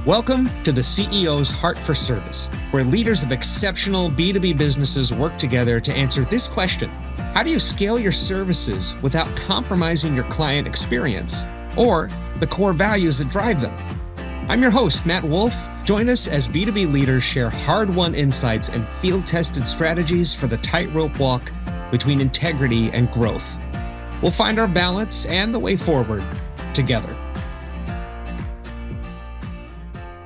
Welcome to the CEO's Heart for Service, where leaders of exceptional B2B businesses work together to answer this question: how do you scale your services without compromising your client experience or the core values that drive them? I'm your host, Matt Wolfe. Join us as B2B leaders share hard-won insights and field-tested strategies for the tightrope walk between integrity and growth. We'll find our balance and the way forward together.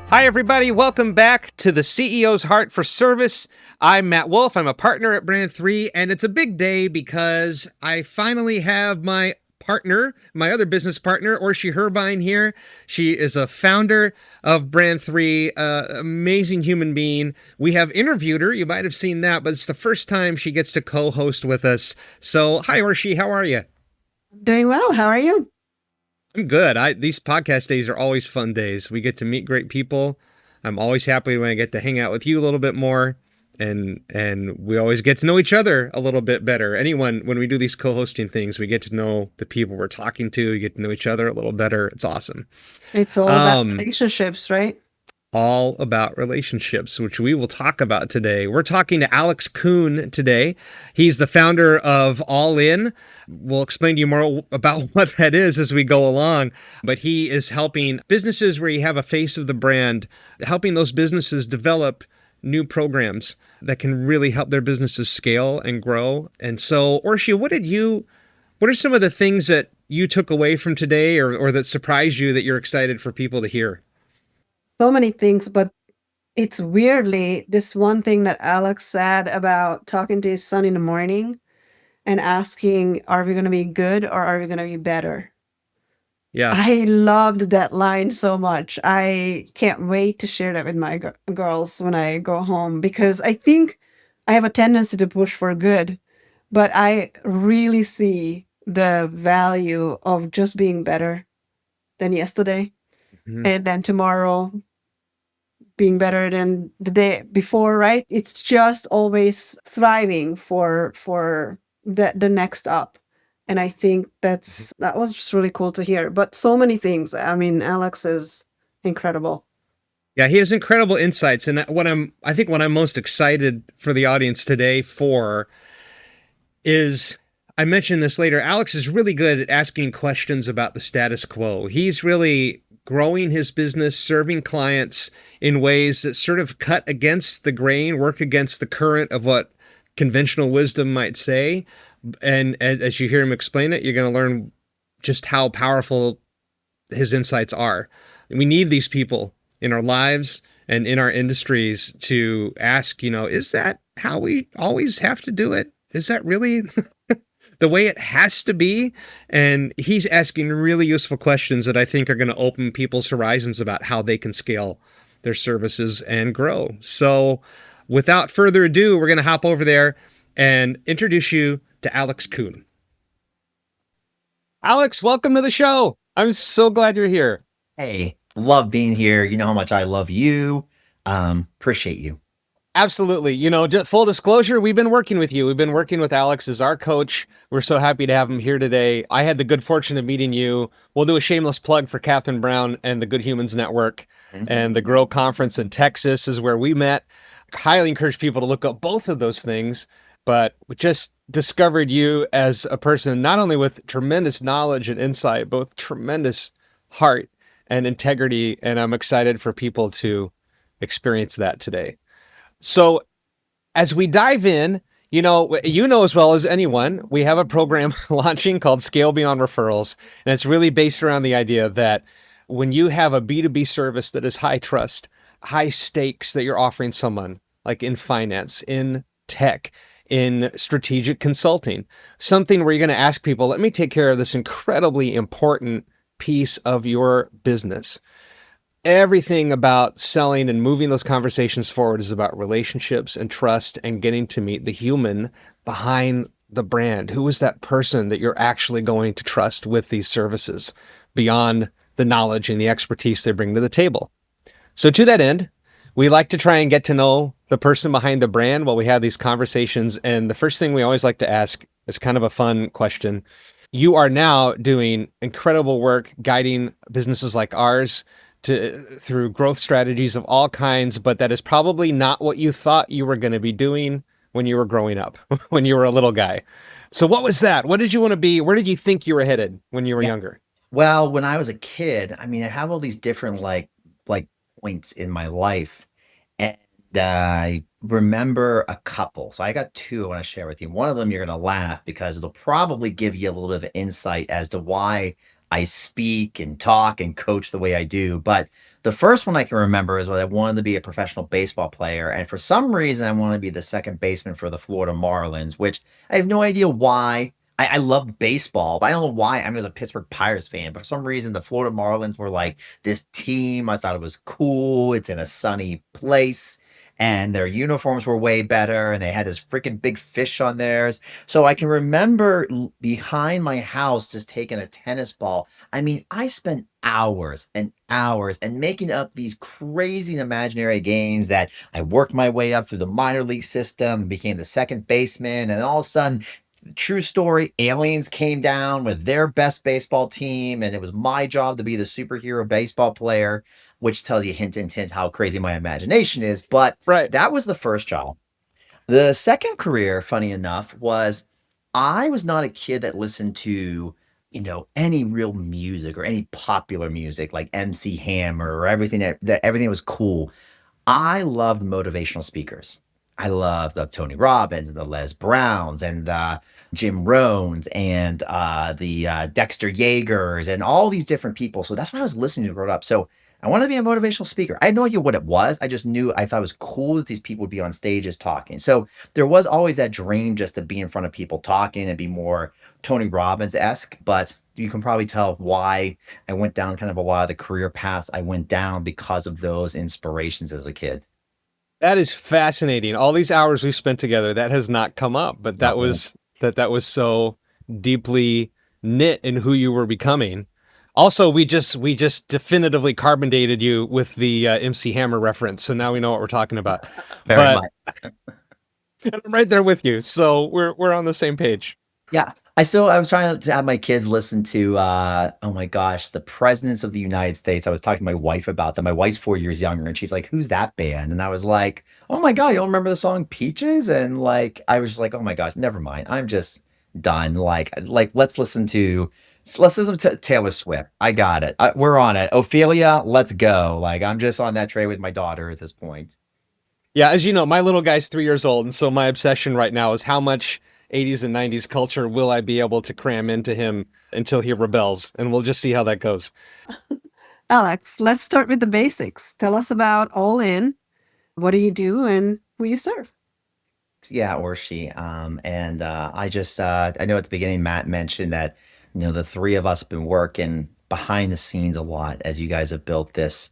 Hi, everybody. Welcome back to the CEO's Heart for Service. I'm Matt Wolfe. I'm a partner at Brand 3, and it's a big day because I finally have my partner, my other business partner, Orsi Herbein here. She is a founder of Brand 3, amazing human being. We have interviewed her. You might have seen that, but it's the first time she gets to co-host with us. So, hi, Orsi. How are you? Doing well. How are you? I'm good. These podcast days are always fun days. We get to meet great people. I'm always happy when I get to hang out with you a little bit more, and we always get to know each other a little bit better. When we do these co-hosting things, we get to know the people we're talking to. You get to know each other a little better. It's awesome. It's all about relationships, right? All about relationships, which we will talk about today. We're talking to Alex Kuhn today. He's the founder of All In. We'll explain to you more about what that is as we go along, but he is helping businesses where you have a face of the brand, helping those businesses develop new programs that can really help their businesses scale and grow. And so, Orsi, what are some of the things that you took away from today or that surprised you that you're excited for people to hear? So many things, but it's weirdly this one thing that Alex said about talking to his son in the morning and asking, are we going to be good or are we going to be better? Yeah. I loved that line so much. I can't wait to share that with my girls when I go home, because I think I have a tendency to push for good, but I really see the value of just being better than yesterday. Mm-hmm. And then tomorrow being better than the day before, right? It's just always thriving for the next up. And I think that was just really cool to hear. But so many things. I mean, Alex is incredible. Yeah, he has incredible insights. And what I'm most excited for the audience today for is, I mentioned this later, Alex is really good at asking questions about the status quo. He's really growing his business, serving clients in ways that sort of cut against the grain, work against the current of what conventional wisdom might say. And as you hear him explain it, you're going to learn just how powerful his insights are. We need these people in our lives and in our industries to ask, is that how we always have to do it? Is that really the way it has to be? And he's asking really useful questions that I think are going to open people's horizons about how they can scale their services and grow. So without further ado, we're going to hop over there and introduce you to Alex Kuhn. Alex, welcome to the show. I'm so glad you're here. Hey, love being here. You know how much I love you. Appreciate you. Absolutely. Just full disclosure, we've been working with you. We've been working with Alex as our coach. We're so happy to have him here today. I had the good fortune of meeting you. We'll do a shameless plug for Catherine Brown and the Good Humans Network. Mm-hmm. And the Grow Conference in Texas is where we met. Highly encourage people to look up both of those things. But we just discovered you as a person, not only with tremendous knowledge and insight, but with tremendous heart and integrity. And I'm excited for people to experience that today. So as we dive in, you know as well as anyone, we have a program launching called Scale Beyond Referrals. And it's really based around the idea that when you have a B2B service that is high trust, high stakes that you're offering someone, like in finance, in tech, in strategic consulting, something where you're going to ask people, let me take care of this incredibly important piece of your business. Everything about selling and moving those conversations forward is about relationships and trust and getting to meet the human behind the brand. Who is that person that you're actually going to trust with these services beyond the knowledge and the expertise they bring to the table? So to that end, we like to try and get to know the person behind the brand while we have these conversations. And the first thing we always like to ask is kind of a fun question. You are now doing incredible work guiding businesses like ours through growth strategies of all kinds, but that is probably not what you thought you were going to be doing when you were growing up, when you were a little guy. So what was that? What did you want to be? Where did you think you were headed when you were Yeah. younger? Well, when I was a kid, I mean, I have all these different like points in my life, and I remember a couple. So I got two I want to share with you. One of them you're going to laugh because it'll probably give you a little bit of insight as to why I speak and talk and coach the way I do. But the first one I can remember is when I wanted to be a professional baseball player, and for some reason I wanted to be the second baseman for the Florida Marlins, which I have no idea why. I love baseball, but I don't know why. I was a Pittsburgh Pirates fan, but for some reason, the Florida Marlins were like this team. I thought it was cool. It's in a sunny place, and their uniforms were way better, and they had this freaking big fish on theirs. So I can remember behind my house just taking a tennis ball. I mean, I spent hours and hours and making up these crazy imaginary games that I worked my way up through the minor league system, became the second baseman, and all of a sudden true story, aliens came down with their best baseball team, and it was my job to be the superhero baseball player, which tells you hint how crazy my imagination is. But Right. that was the first job. The second career, funny enough, was I was not a kid that listened to, any real music or any popular music like MC Hammer or everything that everything was cool. I loved motivational speakers. I loved the Tony Robbins and the Les Browns and Jim Rohns and the Dexter Yeagers and all these different people. So that's what I was listening to growing up. So I wanted to be a motivational speaker. I had no idea what it was. I just knew I thought it was cool that these people would be on stages talking. So there was always that dream just to be in front of people talking and be more Tony Robbins esque. But you can probably tell why I went down kind of a lot of the career paths I went down because of those inspirations as a kid. That is fascinating. All these hours we spent together, that has not come up, but Not one. that was so deeply knit in who you were becoming. Also, we just definitively carbon dated you with the MC Hammer reference, so now we know what we're talking about. Very But much. I'm right there with you, so we're on the same page. Yeah. I was trying to have my kids listen to oh my gosh, the presidents of the United States. I was talking to my wife about them. My wife's 4 years younger, and she's like, "Who's that band?" And I was like, "Oh my God, you don't remember the song Peaches?" And like I was just like, "Oh my gosh, never mind. I'm just done." Like let's listen to Taylor Swift. I got it. We're on it. Ophelia, let's go. Like I'm just on that train with my daughter at this point. Yeah, as you know, my little guy's 3 years old, and so my obsession right now is how much 80s and 90s culture will I be able to cram into him until he rebels, and we'll just see how that goes. Alex, let's start with the basics. Tell us about All In. What do you do and who you serve? Yeah, or she. And I know at the beginning Matt mentioned that the three of us have been working behind the scenes a lot as you guys have built this.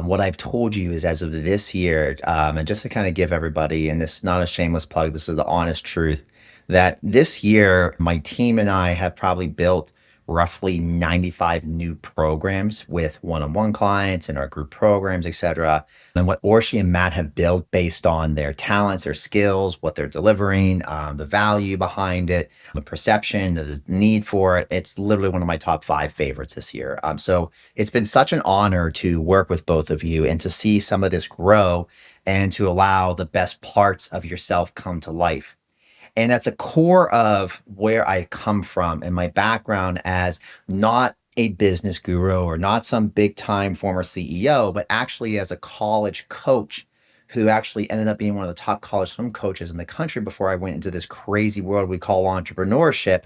What I've told you is as of this year, and just to kind of give everybody, and this is not a shameless plug, this is the honest truth, that this year my team and I have probably built roughly 95 new programs with one-on-one clients and our group programs, etc. And what Orshi and Matt have built based on their talents, their skills, what they're delivering, the value behind it, the perception, the need for it. It's literally one of my top 5 favorites this year. So it's been such an honor to work with both of you and to see some of this grow and to allow the best parts of yourself come to life. And at the core of where I come from and my background as not a business guru or not some big time former CEO, but actually as a college coach who actually ended up being one of the top college swim coaches in the country before I went into this crazy world we call entrepreneurship.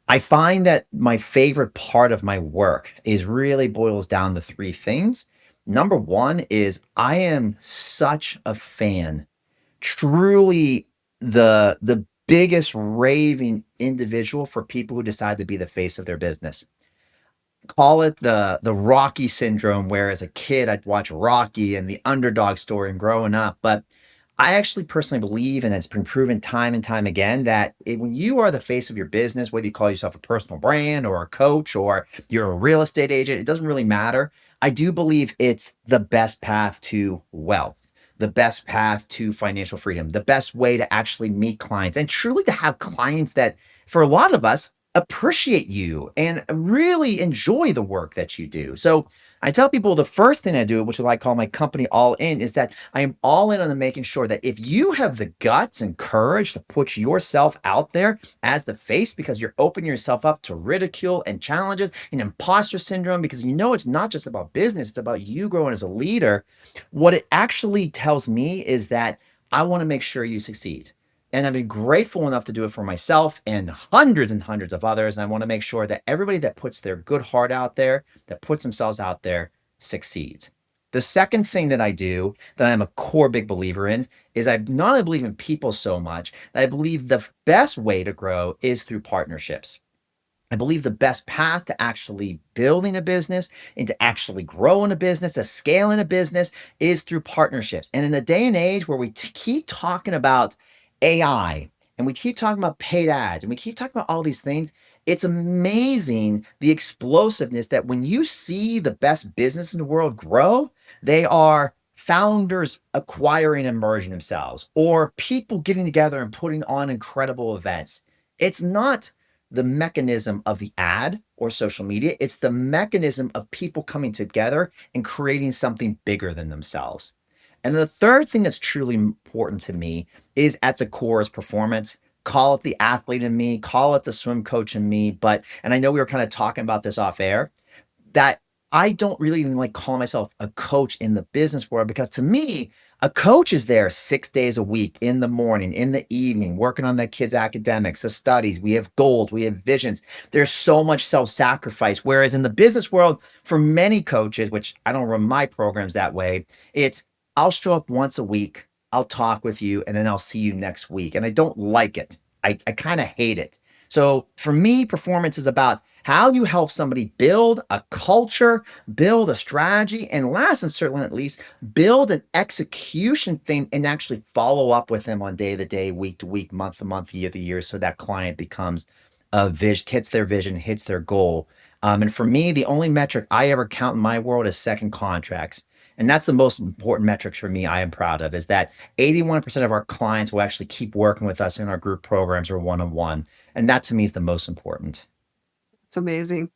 I find that my favorite part of my work is really boils down to 3 things. Number one is I am such a fan, truly the biggest raving individual for people who decide to be the face of their business. Call it the Rocky syndrome, where as a kid I'd watch Rocky and the underdog story and growing up. But I actually personally believe, and it's been proven time and time again, that when you are the face of your business, whether you call yourself a personal brand or a coach or you're a real estate agent, it doesn't really matter. I do believe it's the best path to wealth, the best path to financial freedom, the best way to actually meet clients and truly to have clients that, for a lot of us, appreciate you and really enjoy the work that you do. So I tell people the first thing I do, which is what I call my company all in, is that I am all in on the making sure that if you have the guts and courage to put yourself out there as the face because you're opening yourself up to ridicule and challenges and imposter syndrome, because you know it's not just about business, it's about you growing as a leader. What it actually tells me is that I want to make sure you succeed. And I've been grateful enough to do it for myself and hundreds of others. And I want to make sure that everybody that puts their good heart out there, that puts themselves out there, succeeds. The second thing that I do that I'm a core big believer in is I not only believe in people so much that I believe the best way to grow is through partnerships. I believe the best path to actually building a business and to actually growing a business, to scaling a business is through partnerships. And in the day and age where we keep talking about AI and we keep talking about paid ads and we keep talking about all these things, it's amazing the explosiveness that when you see the best business in the world grow, they are founders acquiring and merging themselves or people getting together and putting on incredible events. It's not the mechanism of the ad or social media. It's the mechanism of people coming together and creating something bigger than themselves. And the third thing that's truly important to me is at the core is performance. Call it the athlete in me, call it the swim coach in me. And I know we were kind of talking about this off air, that I don't really even like calling myself a coach in the business world because to me, a coach is there 6 days a week in the morning, in the evening, working on their kids' academics, the studies. We have goals, we have visions. There's so much self-sacrifice. Whereas in the business world, for many coaches, which I don't run my programs that way, it's I'll show up once a week, I'll talk with you, and then I'll see you next week. And I don't like it. I kind of hate it. So for me, performance is about how you help somebody build a culture, build a strategy, and last and certainly not least, build an execution thing and actually follow up with them on day to day, week to week, month to month, year to year, so that client becomes a vision, hits their vision, hits their goal. And for me, the only metric I ever count in my world is second contracts. And that's the most important metric for me I am proud of is that 81% of our clients will actually keep working with us in our group programs or one-on-one. And that to me is the most important. It's amazing.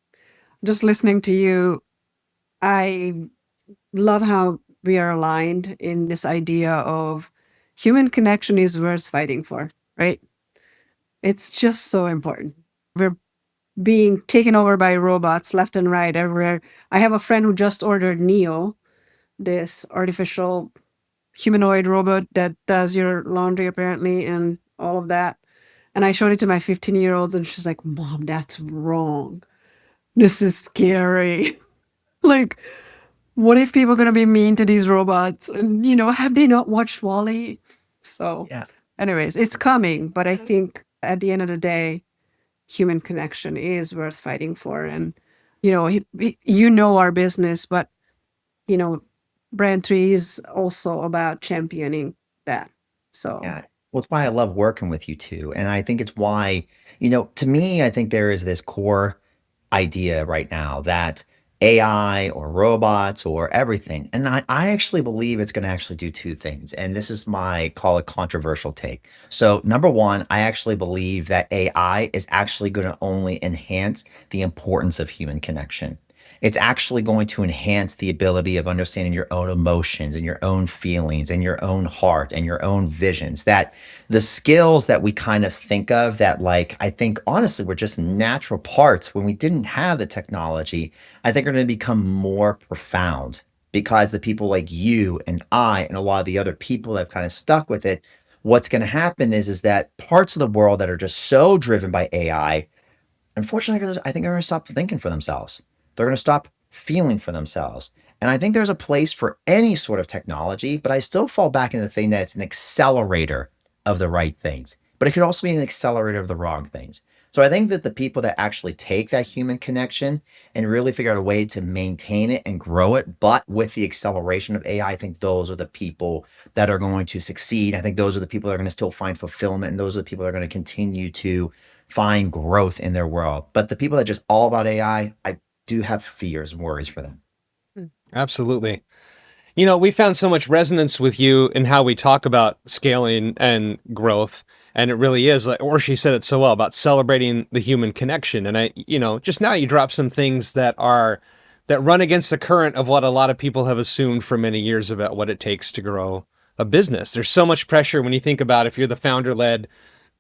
Just listening to you, I love how we are aligned in this idea of human connection is worth fighting for, right? It's just so important. We're being taken over by robots left and right everywhere. I have a friend who just ordered Neo, this artificial humanoid robot that does your laundry apparently and all of that. And I showed it to my 15-year-olds and she's like, Mom, that's wrong. This is scary. Like, what if people are going to be mean to these robots? And, have they not watched Wall-E? So, Yeah. anyways, it's coming. But I think at the end of the day, human connection is worth fighting for. And, our business, but, Brand 3 is also about championing that. So, Yeah. Well, it's why I love working with you too. And I think it's why, to me, I think there is this core idea right now that AI or robots or everything. And I actually believe it's going to actually do two things. And this is my call it controversial take. So number one, I actually believe that AI is actually going to only enhance the importance of human connection. It's actually going to enhance the ability of understanding your own emotions and your own feelings and your own heart and your own visions. That the skills that we kind of think of that, like, I think honestly were just natural parts when we didn't have the technology, I think are going to become more profound because the people like you and I and a lot of the other people that have kind of stuck with it, what's going to happen is that parts of the world that are just so driven by AI, unfortunately, I think they're going to stop thinking for themselves. They're going to stop feeling for themselves. And I think there's a place for any sort of technology, but I still fall back into the thing that it's an accelerator of the right things, but it could also be an accelerator of the wrong things. So I think that the people that actually take that human connection and really figure out a way to maintain it and grow it, but with the acceleration of AI, I think those are the people that are going to succeed. I think those are the people that are going to still find fulfillment. And those are the people that are going to continue to find growth in their world. But the people that are just all about I do have fears and worries for them. Absolutely. We found so much resonance with you in how we talk about scaling and growth. And it really is, like Orsi said it so well, about celebrating the human connection. And just now you dropped some things that are that run against the current of what a lot of people have assumed for many years about what it takes to grow a business. There's so much pressure when you think about if you're the founder-led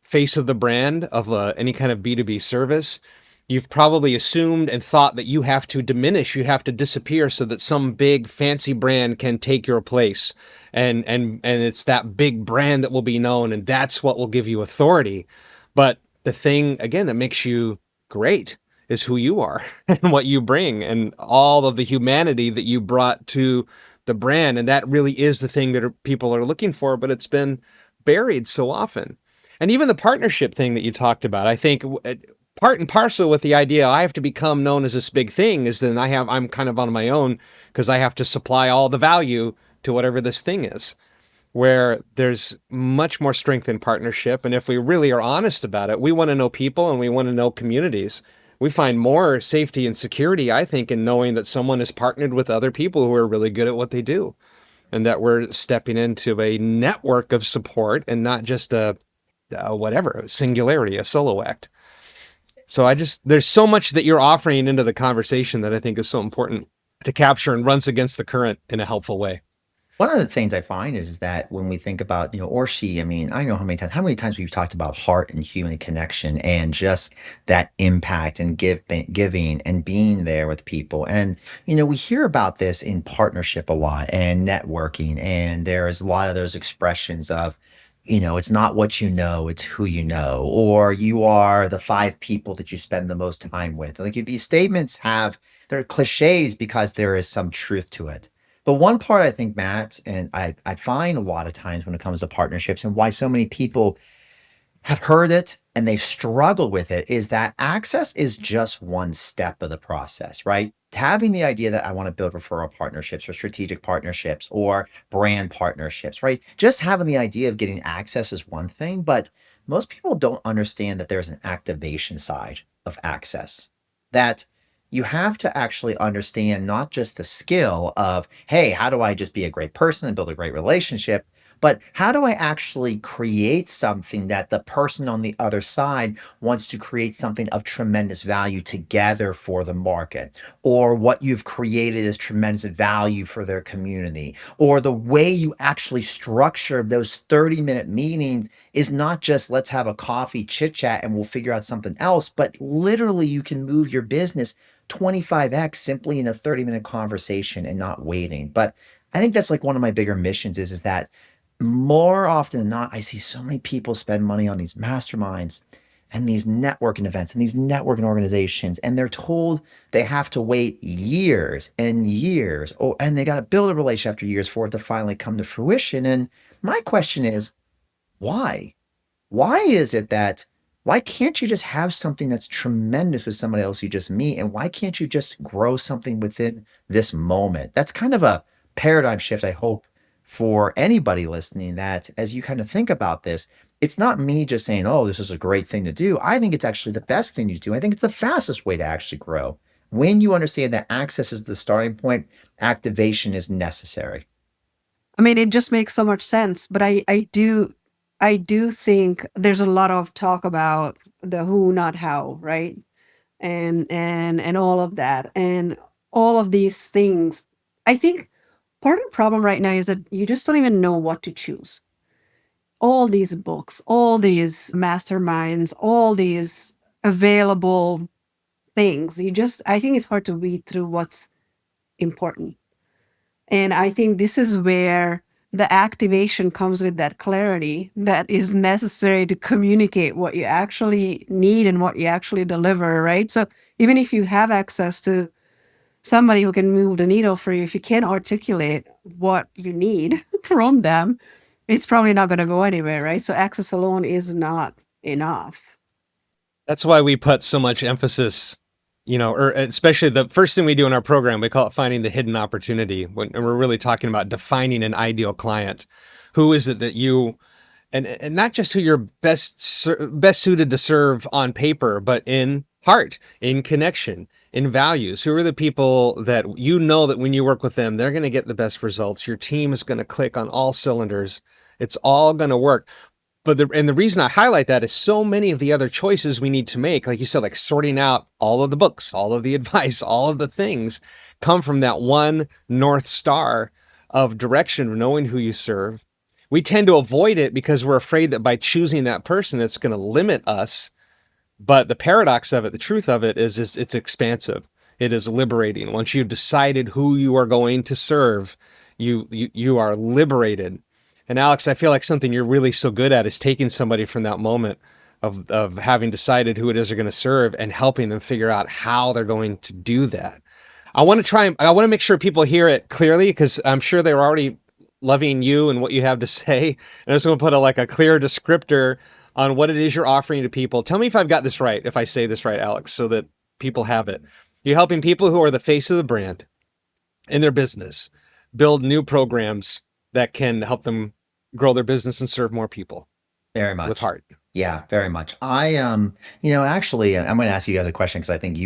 face of the brand of any kind of B2B service, you've probably assumed and thought that you have to diminish, you have to disappear so that some big fancy brand can take your place. And it's that big brand that will be known, and that's what will give you authority. But the thing, again, that makes you great is who you are and what you bring and all of the humanity that you brought to the brand. And that really is the thing that people are looking for, but it's been buried so often. And even the partnership thing that you talked about, I think part and parcel with the idea I have to become known as this big thing is then I'm kind of on my own because I have to supply all the value to whatever this thing is, where there's much more strength in partnership. And if we really are honest about it, we want to know people and we want to know communities. We find more safety and security, I think, in knowing that someone is partnered with other people who are really good at what they do, and that we're stepping into a network of support and not just a singularity, a solo act. So there's so much that you're offering into the conversation that I think is so important to capture and runs against the current in a helpful way. One of the things I find is that when we think about, Orsi, I mean, I know how many times we've talked about heart and human connection and just that impact and giving and being there with people. And, we hear about this in partnership a lot and networking. And there's a lot of those expressions of, it's not what you know, it's who you know, or you are the 5 people that you spend the most time with. Like these statements they're cliches because there is some truth to it. But one part I think, Matt, and I find a lot of times when it comes to partnerships and why so many people have heard it and they've struggled with it is that access is just one step of the process, right? Having the idea that I want to build referral partnerships or strategic partnerships or brand partnerships, right? Just having the idea of getting access is one thing, but most people don't understand that there's an activation side of access. That you have to actually understand not just the skill of, hey, how do I just be a great person and build a great relationship? But how do I actually create something that the person on the other side wants to create something of tremendous value together for the market? Or what you've created is tremendous value for their community? Or the way you actually structure those 30-minute meetings is not just let's have a coffee chit chat and we'll figure out something else, but literally you can move your business 25x simply in a 30-minute conversation and not waiting. But I think that's like one of my bigger missions is that more often than not, I see so many people spend money on these masterminds and these networking events and these networking organizations, and they're told they have to wait years and years, and they got to build a relationship after years for it to finally come to fruition. And my question is, why? Why is it that why can't you just have something that's tremendous with somebody else you just meet? And why can't you just grow something within this moment? That's kind of a paradigm shift, I hope, for anybody listening, that as you kind of think about this, it's not me just saying, oh, this is a great thing to do. I think it's actually the best thing to do. I think it's the fastest way to actually grow. When you understand that access is the starting point, activation is necessary. I mean, it just makes so much sense. But I do think there's a lot of talk about the who, not how, right? And all of that, and all of these things. I think part of the problem right now is that you just don't even know what to choose. All these books, all these masterminds, all these available things. I think it's hard to weed through what's important. And I think this is where the activation comes with that clarity that is necessary to communicate what you actually need and what you actually deliver, right? So even if you have access to somebody who can move the needle for you, if you can't articulate what you need from them, it's probably not going to go anywhere, right? So access alone is not enough. That's why we put so much emphasis, or especially the first thing we do in our program, we call it finding the hidden opportunity. And we're really talking about defining an ideal client. Who is it that and not just who you're best suited to serve on paper, but in heart, in connection, in values. Who are the people that that when you work with them, they're going to get the best results. Your team is going to click on all cylinders. It's all going to work. the reason I highlight that is so many of the other choices we need to make, like you said, like sorting out all of the books, all of the advice, all of the things come from that one North Star of direction, knowing who you serve. We tend to avoid it because we're afraid that by choosing that person, it's going to limit us. But the paradox of it, the truth of it is it's expansive. It is liberating. Once you've decided who you are going to serve, you are liberated. And Alex, I feel like something you're really so good at is taking somebody from that moment of having decided who it is they're going to serve and helping them figure out how they're going to do that. I want to make sure people hear it clearly, because I'm sure they're already loving you and what you have to say. And I just want to put a clear descriptor on what it is you're offering to people. Tell me if I've got this right, if I say this right, Alex, so that people have it. You're helping people who are the face of the brand in their business build new programs that can help them grow their business and serve more people Very with much. heart. Yeah, very much. Actually, I'm going to ask you guys a question because I think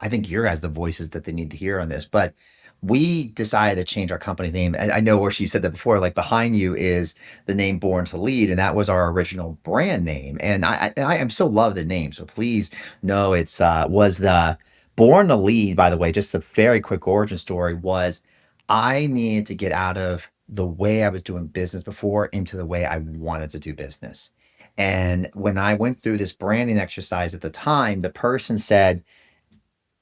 I think you're guys the voices that they need to hear on this. But we decided to change our company name. I know, Orshi, you said that before. Like behind you is the name Born to Lead, and that was our original brand name. And I am so love the name. So please know it's was the Born to Lead. By the way, just a very quick origin story was I needed to get out of the way I was doing business before into the way I wanted to do business. And when I went through this branding exercise at the time, the person said,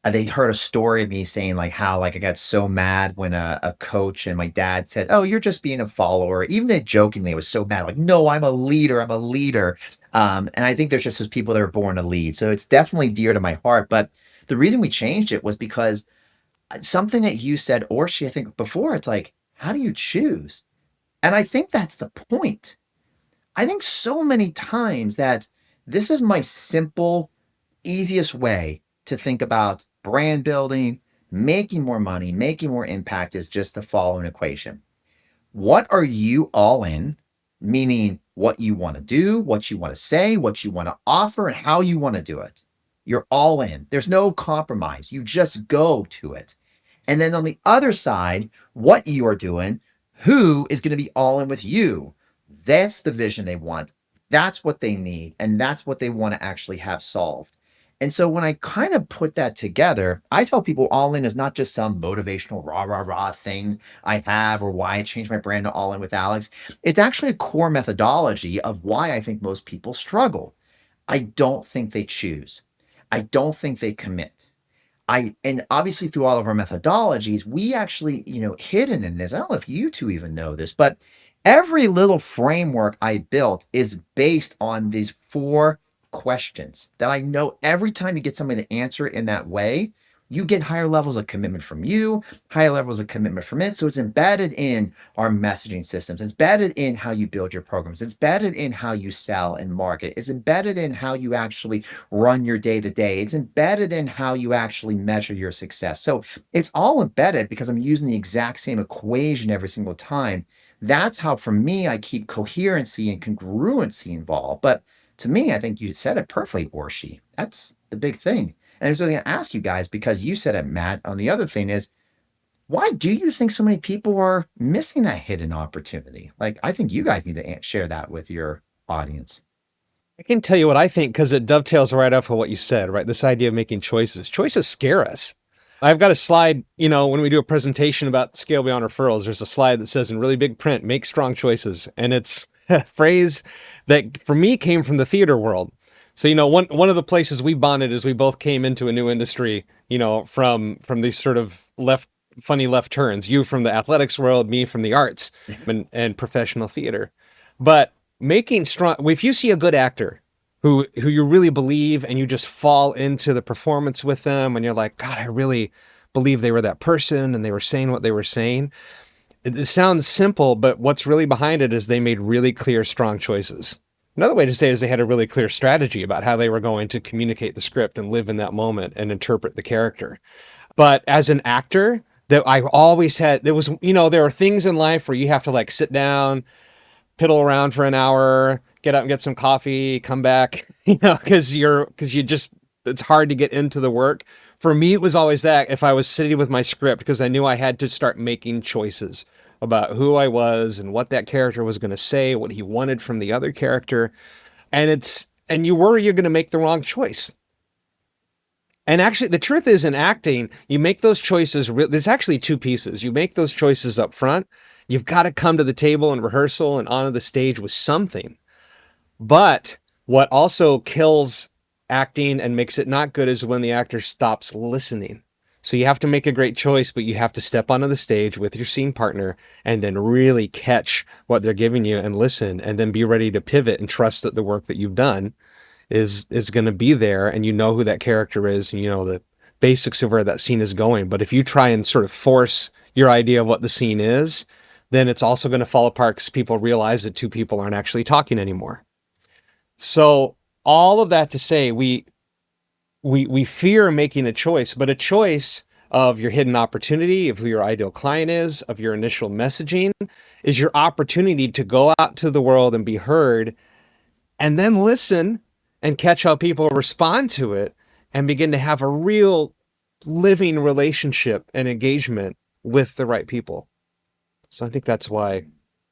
they heard a story of me saying like how like I got so mad when a coach and my dad said, "Oh, you're just being a follower." Even they jokingly was so mad, like, "No, I'm a leader. I'm a leader." And I think there's just those people that are born to lead. So it's definitely dear to my heart. But the reason we changed it was because something that you said, Orshi, I think before, it's like, how do you choose? And I think that's the point. I think so many times that this is my simple, easiest way to think about brand building, making more money, making more impact is just the following equation. What are you all in? Meaning what you want to do, what you want to say, what you want to offer, and how you want to do it. You're all in. There's no compromise. You just go to it. And then on the other side, what you are doing, who is going to be all in with you? That's the vision they want. That's what they need. And that's what they want to actually have solved. And so when I kind of put that together, I tell people all in is not just some motivational rah, rah, rah thing I have or why I changed my brand to all in with Alex. It's actually a core methodology of why I think most people struggle. I don't think they choose. I don't think they commit. And obviously through all of our methodologies, we actually, hidden in this, I don't know if you two even know this, but every little framework I built is based on these 4 questions that I know every time you get somebody to answer it in that way, you get higher levels of commitment from you, higher levels of commitment from it. So it's embedded in our messaging systems. It's embedded in how you build your programs. It's embedded in how you sell and market. It's embedded in how you actually run your day to day. It's embedded in how you actually measure your success. So it's all embedded because I'm using the exact same equation every single time. That's how, for me, I keep coherency and congruency involved. But to me, I think you said it perfectly, Orshi. That's the big thing. And I was going to ask you guys, because you said it, Matt, on the other thing is, why do you think so many people are missing that hidden opportunity? Like, I think you guys need to share that with your audience. I can tell you what I think, because it dovetails right off of what you said, right? This idea of making choices. Choices scare us. I've got a slide, when we do a presentation about Scale Beyond Referrals, there's a slide that says in really big print, make strong choices. And it's a phrase that for me came from the theater world. So, one of the places we bonded is we both came into a new industry, from these sort of funny left turns. You from the athletics world, me from the arts and professional theater. But making strong, if you see a good actor who you really believe and you just fall into the performance with them and you're like, God, I really believe they were that person and they were saying what they were saying. It sounds simple, but what's really behind it is they made really clear, strong choices. Another way to say it is they had a really clear strategy about how they were going to communicate the script and live in that moment and interpret the character. But as an actor, that I always had, there are things in life where you have to sit down, piddle around for an hour, get out and get some coffee, come back, because it's hard to get into the work. For me, it was always that if I was sitting with my script, because I knew I had to start making choices about who I was and what that character was going to say, what he wanted from the other character. And you worry you're going to make the wrong choice. And actually, the truth is in acting, you make those choices. There's actually two pieces. You make those choices up front. You've got to come to the table in rehearsal and onto the stage with something. But what also kills acting and makes it not good is when the actor stops listening. So you have to make a great choice, but you have to step onto the stage with your scene partner and then really catch what they're giving you and listen, and then be ready to pivot and trust that the work that you've done is going to be there, and you know who that character is, and you know the basics of where that scene is going. But if you try and sort of force your idea of what the scene is, then it's also going to fall apart because people realize that two people aren't actually talking anymore. So all of that to say, we fear making a choice, but a choice of your hidden opportunity, of who your ideal client is, of your initial messaging, is your opportunity to go out to the world and be heard, and then listen and catch how people respond to it, and begin to have a real living relationship and engagement with the right people. So I think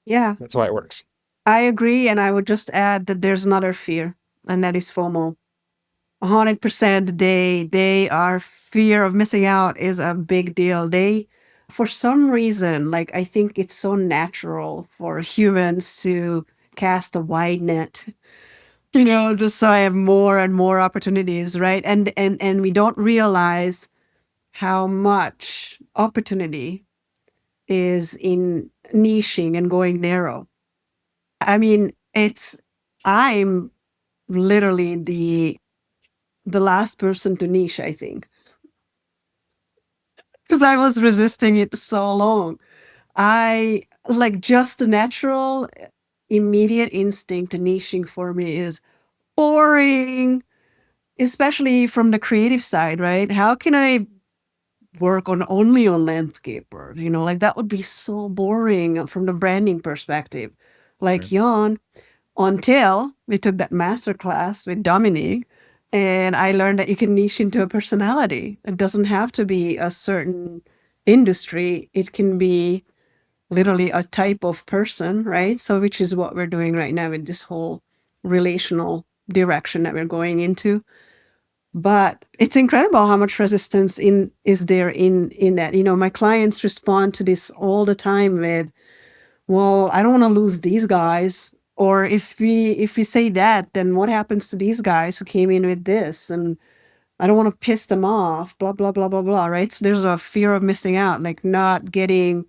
Yeah, that's why it works. I agree. And I would just add that there's another fear, and that is FOMO. 100% they are fear of missing out is a big deal. They, for some reason, like I think it's so natural for humans to cast a wide net, just so I have more and more opportunities, right? And we don't realize how much opportunity is in niching and going narrow. I mean, I'm literally the last person to niche, I think, because I was resisting it so long. I like just the natural immediate instinct to niching for me is boring, especially from the creative side, right? How can I work on only on landscaper? Like that would be so boring from the branding perspective. Like yawn, until we took that master class with Dominique, and I learned that you can niche into a personality. It doesn't have to be a certain industry. It can be literally a type of person, right? So which is what we're doing right now with this whole relational direction that we're going into. But it's incredible how much resistance is there in that. My clients respond to this all the time with, well, I don't want to lose these guys. Or if we say that, then what happens to these guys who came in with this? And I don't want to piss them off, blah, blah, blah, blah, blah, right? So there's a fear of missing out, like not getting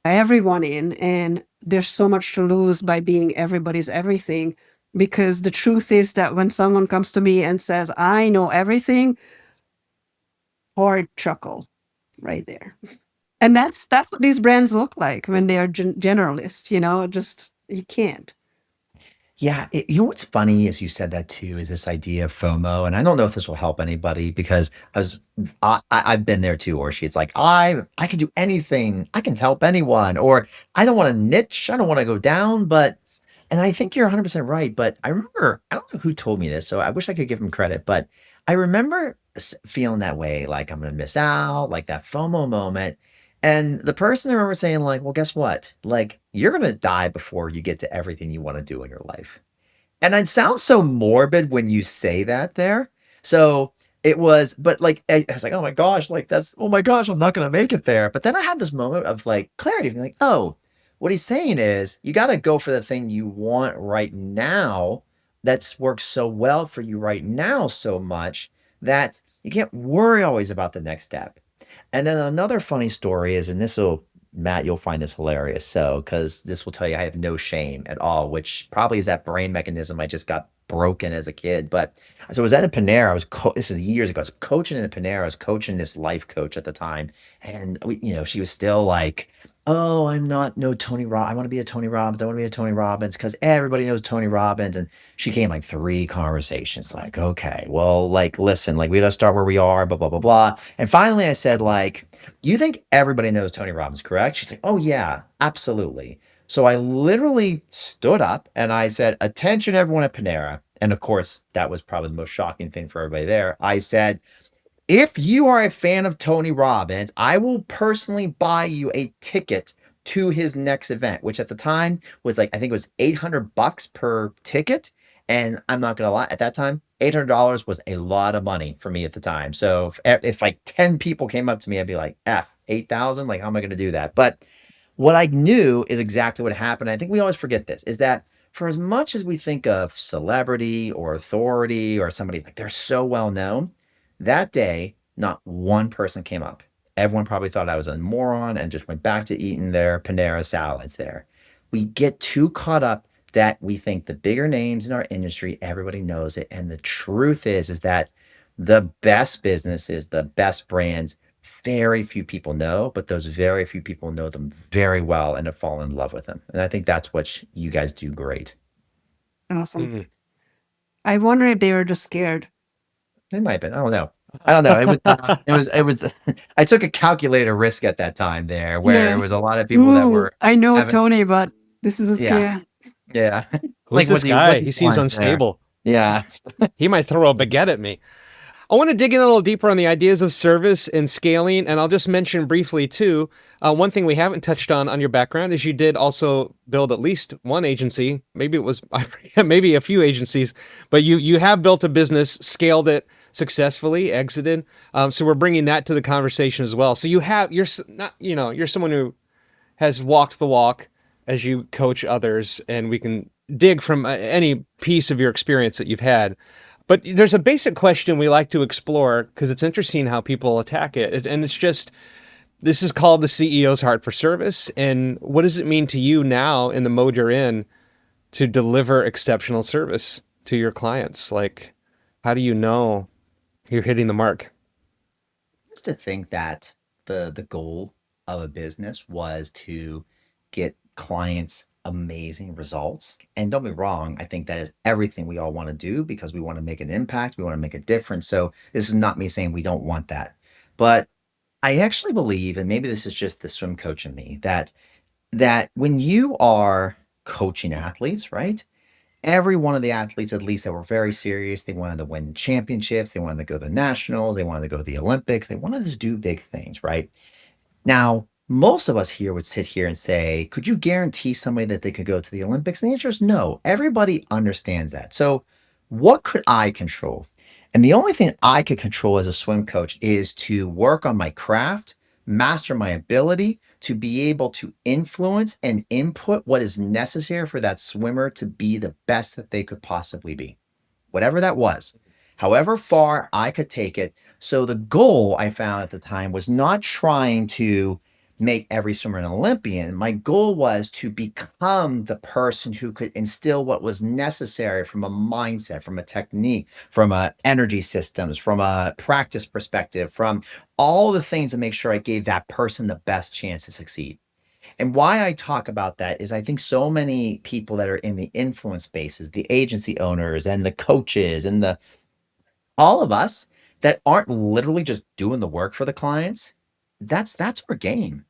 everyone in. And there's so much to lose by being everybody's everything. Because the truth is that when someone comes to me and says, I know everything, hard chuckle right there. And that's what these brands look like when they are generalists, just you can't. Yeah, you know what's funny is you said that too, is this idea of FOMO, and I don't know if this will help anybody because I've been there too, or it's like I can do anything, I can help anyone, or I don't want to niche, I don't want to go down, but and I think you're 100% right, but I remember I don't know who told me this, so I wish I could give him credit, but I remember feeling that way, like I'm gonna miss out, like that FOMO moment. And the person I remember saying, like, well, guess what? Like, you're gonna die before you get to everything you want to do in your life. And it sounds so morbid when you say that there. So it was, but like, I was like, oh my gosh, like oh my gosh, I'm not going to make it there. But then I had this moment of like clarity, being like, oh, what he's saying is you got to go for the thing you want right now that's works so well for you right now so much that you can't worry always about the next step. And then another funny story is, and Matt, you'll find this hilarious. So, because this will tell you I have no shame at all, which probably is that brain mechanism I just got broken as a kid. But so I was at a Panera. This is years ago. I was coaching in a Panera. I was coaching this life coach at the time, and she was still like, "Oh, I'm not no Tony Robbins. I want to be a Tony Robbins. I want to be a Tony Robbins because everybody knows Tony Robbins." And she came like three conversations, like, "Okay, well, like, listen, like, we gotta start where we are, blah blah blah blah." And finally, I said, like, you think everybody knows Tony Robbins, correct? She's like, oh, yeah, absolutely. So I literally stood up and I said, attention, everyone at Panera. And of course, that was probably the most shocking thing for everybody there. I said, If you are a fan of Tony Robbins, I will personally buy you a ticket to his next event, which at the time was like, I think it was $800 per ticket. And I'm not gonna lie, at that time, $800 was a lot of money for me at the time. So if like 10 people came up to me, I'd be like, F 8,000, like, how am I gonna do that? But what I knew is exactly what happened. I think we always forget this is that for as much as we think of celebrity or authority or somebody like they're so well known, that day, not one person came up. Everyone probably thought I was a moron and just went back to eating their Panera salads there. We get too caught up that we think the bigger names in our industry, everybody knows it. And the truth is that the best businesses, the best brands, very few people know, but those very few people know them very well and have fallen in love with them. And I think that's what you guys do great. Awesome. Mm. I wonder if they were just scared. They might have been. I don't know. I don't know. It was. I took a calculator risk at that time there, where it Yeah. was a lot of people that were I know having. Tony, but this is a Yeah, scare. yeah. Who's this What guy? do He you seems want there? unstable. Yeah. He might throw a baguette at me. I want to dig in a little deeper on the ideas of service and scaling, and I'll just mention briefly too. One thing we haven't touched on your background is you did also build at least one agency. Maybe it was maybe a few agencies, but you have built a business, scaled it successfully, exited. So we're bringing that to the conversation as well. So you're someone who has walked the walk as you coach others, and we can dig from any piece of your experience that you've had. But there's a basic question we like to explore because it's interesting how people attack it. And it's just, this is called the CEO's heart for service. And what does it mean to you now in the mode you're in to deliver exceptional service to your clients? Like, how do you know you're hitting the mark? Just to think that the goal of a business was to get clients amazing results. And don't be wrong, I think that is everything we all want to do because we want to make an impact, we want to make a difference. So this is not me saying we don't want that. But I actually believe, and maybe this is just the swim coach in me, that when you are coaching athletes, right? Every one of the athletes, at least that were very serious, they wanted to win championships, they wanted to go to the nationals, they wanted to go to the Olympics, they wanted to do big things, right? Now, most of us here would sit here and say, could you guarantee somebody that they could go to the Olympics? And the answer is no. Everybody understands that. So, what could I control? And the only thing I could control as a swim coach is to work on my craft, master my ability to be able to influence and input what is necessary for that swimmer to be the best that they could possibly be, whatever that was, however far I could take it. So the goal I found at the time was not trying to make every swimmer an Olympian. My goal was to become the person who could instill what was necessary from a mindset, from a technique, from a energy systems, from a practice perspective, from all the things to make sure I gave that person the best chance to succeed. And why I talk about that is I think so many people that are in the influence spaces, the agency owners and the coaches and the all of us that aren't literally just doing the work for the clients, that's our game.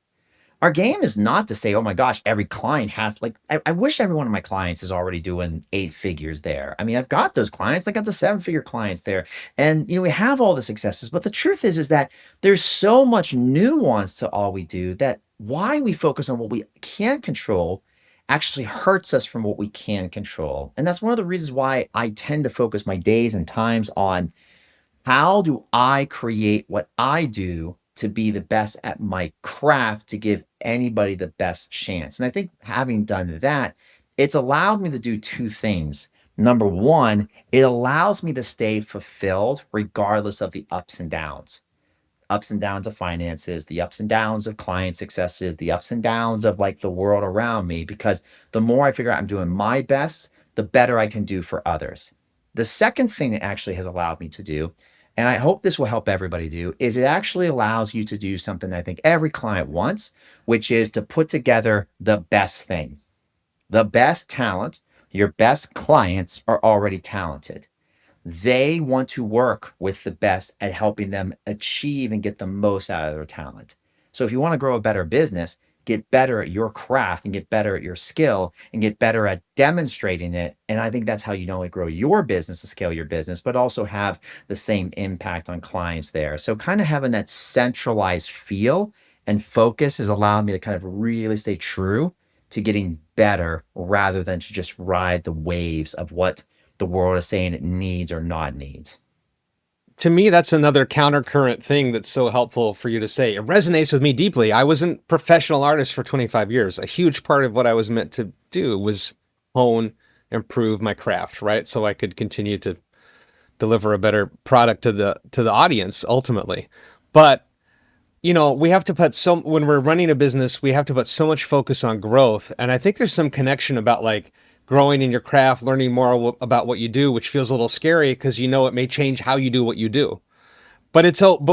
Our game is not to say, oh my gosh, every client has like I wish every one of my clients is already doing 8 figures there. I mean, I've got those clients, I got the 7 figure clients there. And we have all the successes, but the truth is that there's so much nuance to all we do that why we focus on what we can control actually hurts us from what we can control. And that's one of the reasons why I tend to focus my days and times on how do I create what I do to be the best at my craft to give anybody the best chance? And I think having done that, it's allowed me to do two things. Number one, it allows me to stay fulfilled regardless of the ups and downs of finances, the ups and downs of client successes, the ups and downs of like the world around me, because the more I figure out I'm doing my best, the better I can do for others. The second thing it actually has allowed me to do, and I hope this will help everybody do, is it actually allows you to do something I think every client wants, which is to put together the best thing. The best talent, your best clients are already talented. They want to work with the best at helping them achieve and get the most out of their talent. So if you want to grow a better business, get better at your craft and get better at your skill and get better at demonstrating it. And I think that's how you not only grow your business and scale your business, but also have the same impact on clients there. So kind of having that centralized feel and focus has allowed me to kind of really stay true to getting better rather than to just ride the waves of what the world is saying it needs or not needs. To me, that's another countercurrent thing that's so helpful for you to say. It resonates with me deeply. I wasn't a professional artist for 25 years. A huge part of what I was meant to do was hone, improve my craft, right? So I could continue to deliver a better product to the audience ultimately. But we have to put when we're running a business, we have to put so much focus on growth. And I think there's some connection about like growing in your craft, learning more about what you do, which feels a little scary because it may change how you do what you do. But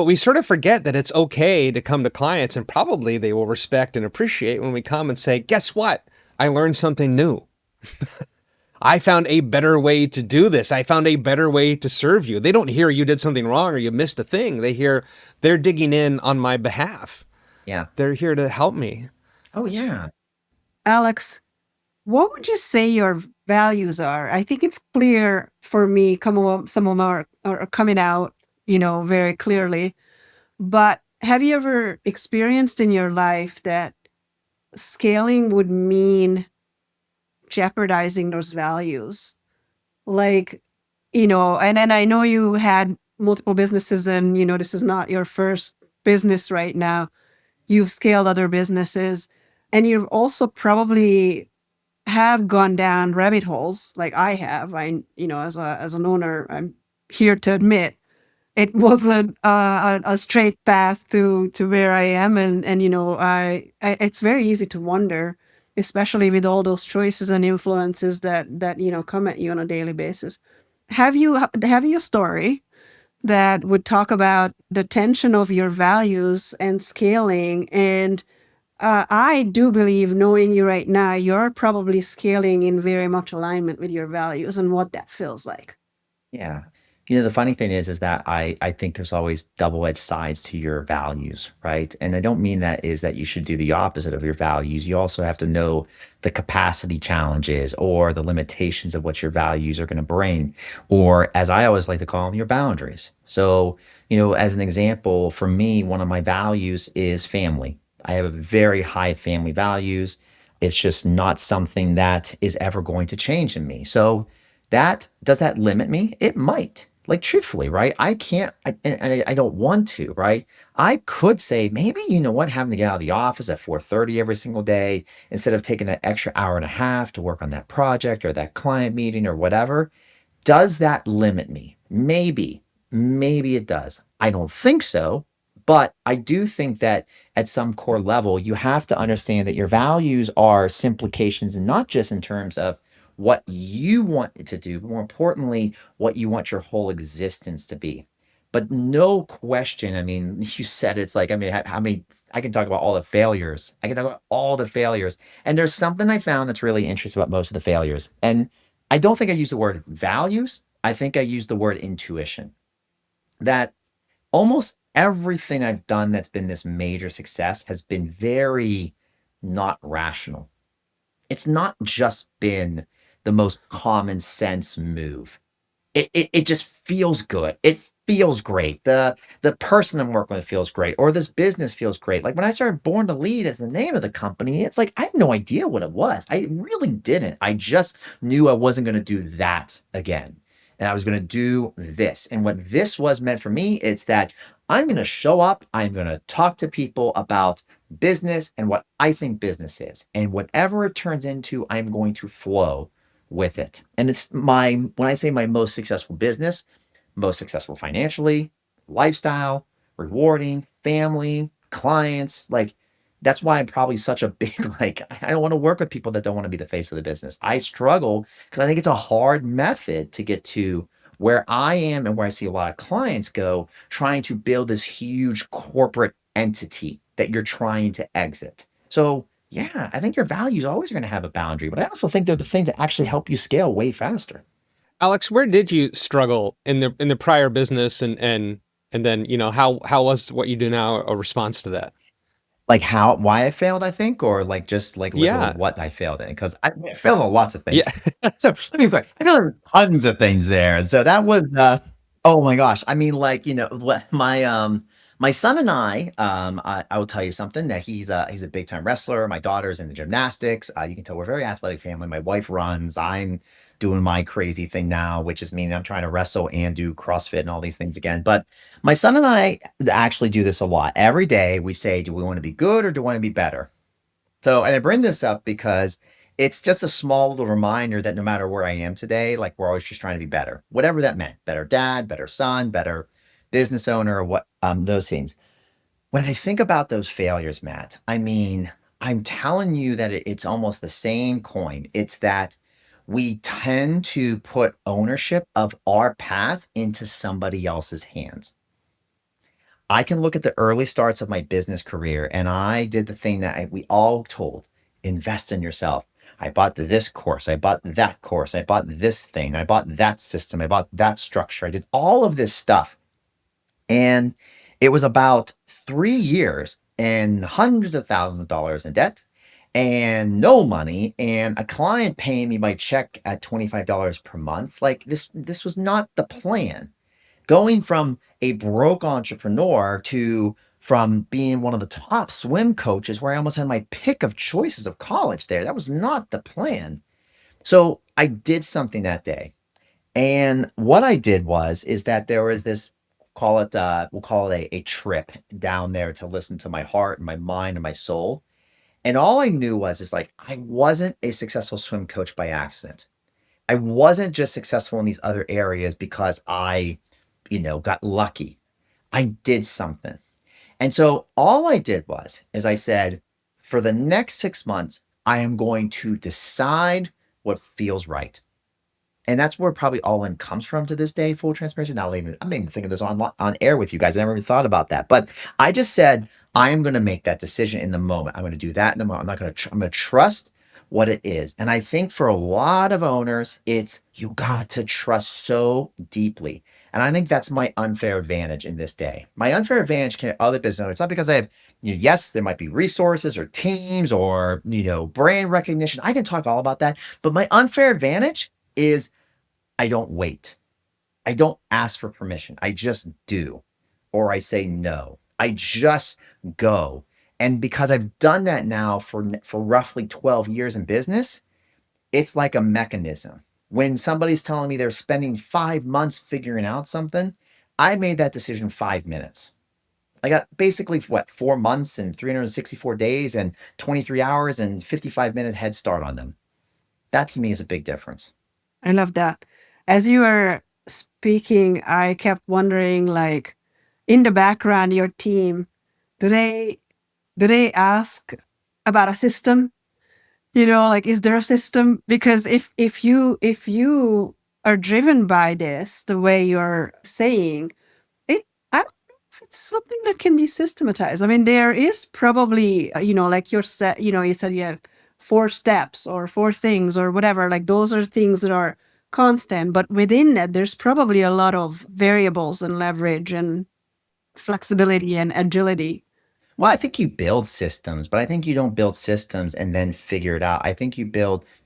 we sort of forget that it's okay to come to clients and probably they will respect and appreciate when we come and say, guess what? I learned something new. I found a better way to do this. I found a better way to serve you. They don't hear you did something wrong or you missed a thing. They hear they're digging in on my behalf. Yeah. They're here to help me. Oh, yeah. Alex, what would you say your values are? I think it's clear for me. Some of them are coming out, very clearly. But have you ever experienced in your life that scaling would mean jeopardizing those values? Like, and I know you had multiple businesses and, this is not your first business right now. You've scaled other businesses and you've also probably have gone down rabbit holes like I have. As an owner, I'm here to admit it wasn't a straight path to where I am, and I it's very easy to wonder, especially with all those choices and influences that come at you on a daily basis. Have you a story that would talk about the tension of your values and scaling? And I do believe, knowing you right now, you're probably scaling in very much alignment with your values and what that feels like. Yeah. The funny thing is that I think there's always double-edged sides to your values, right? And I don't mean that is that you should do the opposite of your values. You also have to know the capacity challenges or the limitations of what your values are going to bring, or as I always like to call them, your boundaries. So, as an example, for me, one of my values is family. I have a very high family values. It's just not something that is ever going to change in me. So, does that limit me? It might. Like truthfully, right? I can't, and I don't want to, right? I could say maybe you know what, having to get out of the office at 4:30 every single day instead of taking that extra hour and a half to work on that project or that client meeting or whatever. Does that limit me? Maybe it does. I don't think so, but I do think that at some core level, you have to understand that your values are simplifications and not just in terms of what you want it to do, but more importantly, what you want your whole existence to be. But no question, I mean, you said it's like, I mean, how many, I can talk about all the failures. I can talk about all the failures. And there's something I found that's really interesting about most of the failures. And I don't think I use the word values. I think I use the word intuition. That almost everything I've done that's been this major success has been very not rational. It's not just been the most common sense move. It just feels good. It feels great. The person I'm working with feels great, or this business feels great. Like when I started Born to Lead as the name of the company, it's like I had no idea what it was. I really didn't. I just knew I wasn't going to do that again. And I was going to do this. And what this was meant for me, it's that I'm going to show up, I'm going to talk to people about business and what I think business is. And whatever it turns into, I'm going to flow with it. And when I say my most successful business, most successful financially, lifestyle, rewarding, family, clients, like that's why I'm probably such a big, like, I don't want to work with people that don't want to be the face of the business. I struggle because I think it's a hard method to get to where I am and where I see a lot of clients go, trying to build this huge corporate entity that you're trying to exit. So yeah, I think your values always are going to have a boundary, but I also think they're the things that actually help you scale way faster. Alex, where did you struggle in the prior business and then, how was what you do now a response to that? Like how why I failed, I think, or like just like literally Yeah. what I failed in? Because I failed at lots of Yeah. things. So let me I failed at tons of things there. And so that was oh my gosh. I mean, like, what my son and I will tell you something that he's a big time wrestler. My daughter's into gymnastics. You can tell we're a very athletic family. My wife runs. I'm doing my crazy thing now, which is meaning I'm trying to wrestle and do CrossFit and all these things again. But my son and I actually do this a lot. Every day we say, do we want to be good or do we want to be better? So, and I bring this up because it's just a small little reminder that no matter where I am today, like we're always just trying to be better, whatever that meant, better dad, better son, better business owner, or what, those things. When I think about those failures, Matt, I mean, I'm telling you that it's almost the same coin. It's that we tend to put ownership of our path into somebody else's hands. I can look at the early starts of my business career, and I did the thing that we all told, invest in yourself. I bought this course, I bought that course, I bought this thing, I bought that system, I bought that structure. I did all of this stuff. And it was about 3 years and hundreds of thousands of dollars in debt and no money and a client paying me my check at $25 per month. Like this was not the plan. Going from a broke entrepreneur to from being one of the top swim coaches where I almost had my pick of choices of college there. That was not the plan. So I did something that day. And what I did is that there was this, call it, we'll call it a trip down there to listen to my heart and my mind and my soul. And all I knew is like, I wasn't a successful swim coach by accident. I wasn't just successful in these other areas because I, got lucky. I did something. And so all I did is I said, for the next 6 months, I am going to decide what feels right. And that's where probably all in comes from to this day, full transparency. I'm even thinking this on air with you guys. I never even thought about that. But I just said, I am going to make that decision in the moment. I'm going to do that in the moment. I'm not going to, I'm going to trust what it is. And I think for a lot of owners, it's you got to trust so deeply. And I think that's my unfair advantage in this day. My unfair advantage can other business owners. It's not because I have, yes, there might be resources or teams or, brand recognition. I can talk all about that. But my unfair advantage is I don't wait. I don't ask for permission. I just do. Or I say no. I just go. And because I've done that now for roughly 12 years in business, it's like a mechanism. When somebody's telling me they're spending 5 months figuring out something, I made that decision 5 minutes. I got basically 4 months and 364 days and 23 hours and 55-minute head start on them. That to me is a big difference. I love that. As you were speaking, I kept wondering, like, in the background, your team, do they ask about a system? Like, is there a system? Because if you are driven by this, the way you're saying it, I don't know if it's something that can be systematized. I mean, there is probably, like your set, you said you have 4 steps or 4 things or whatever. Like those are things that are constant, but within that, there's probably a lot of variables and leverage and flexibility and agility. Well, I think you build systems, but I think you don't build systems and then figure it out. I think you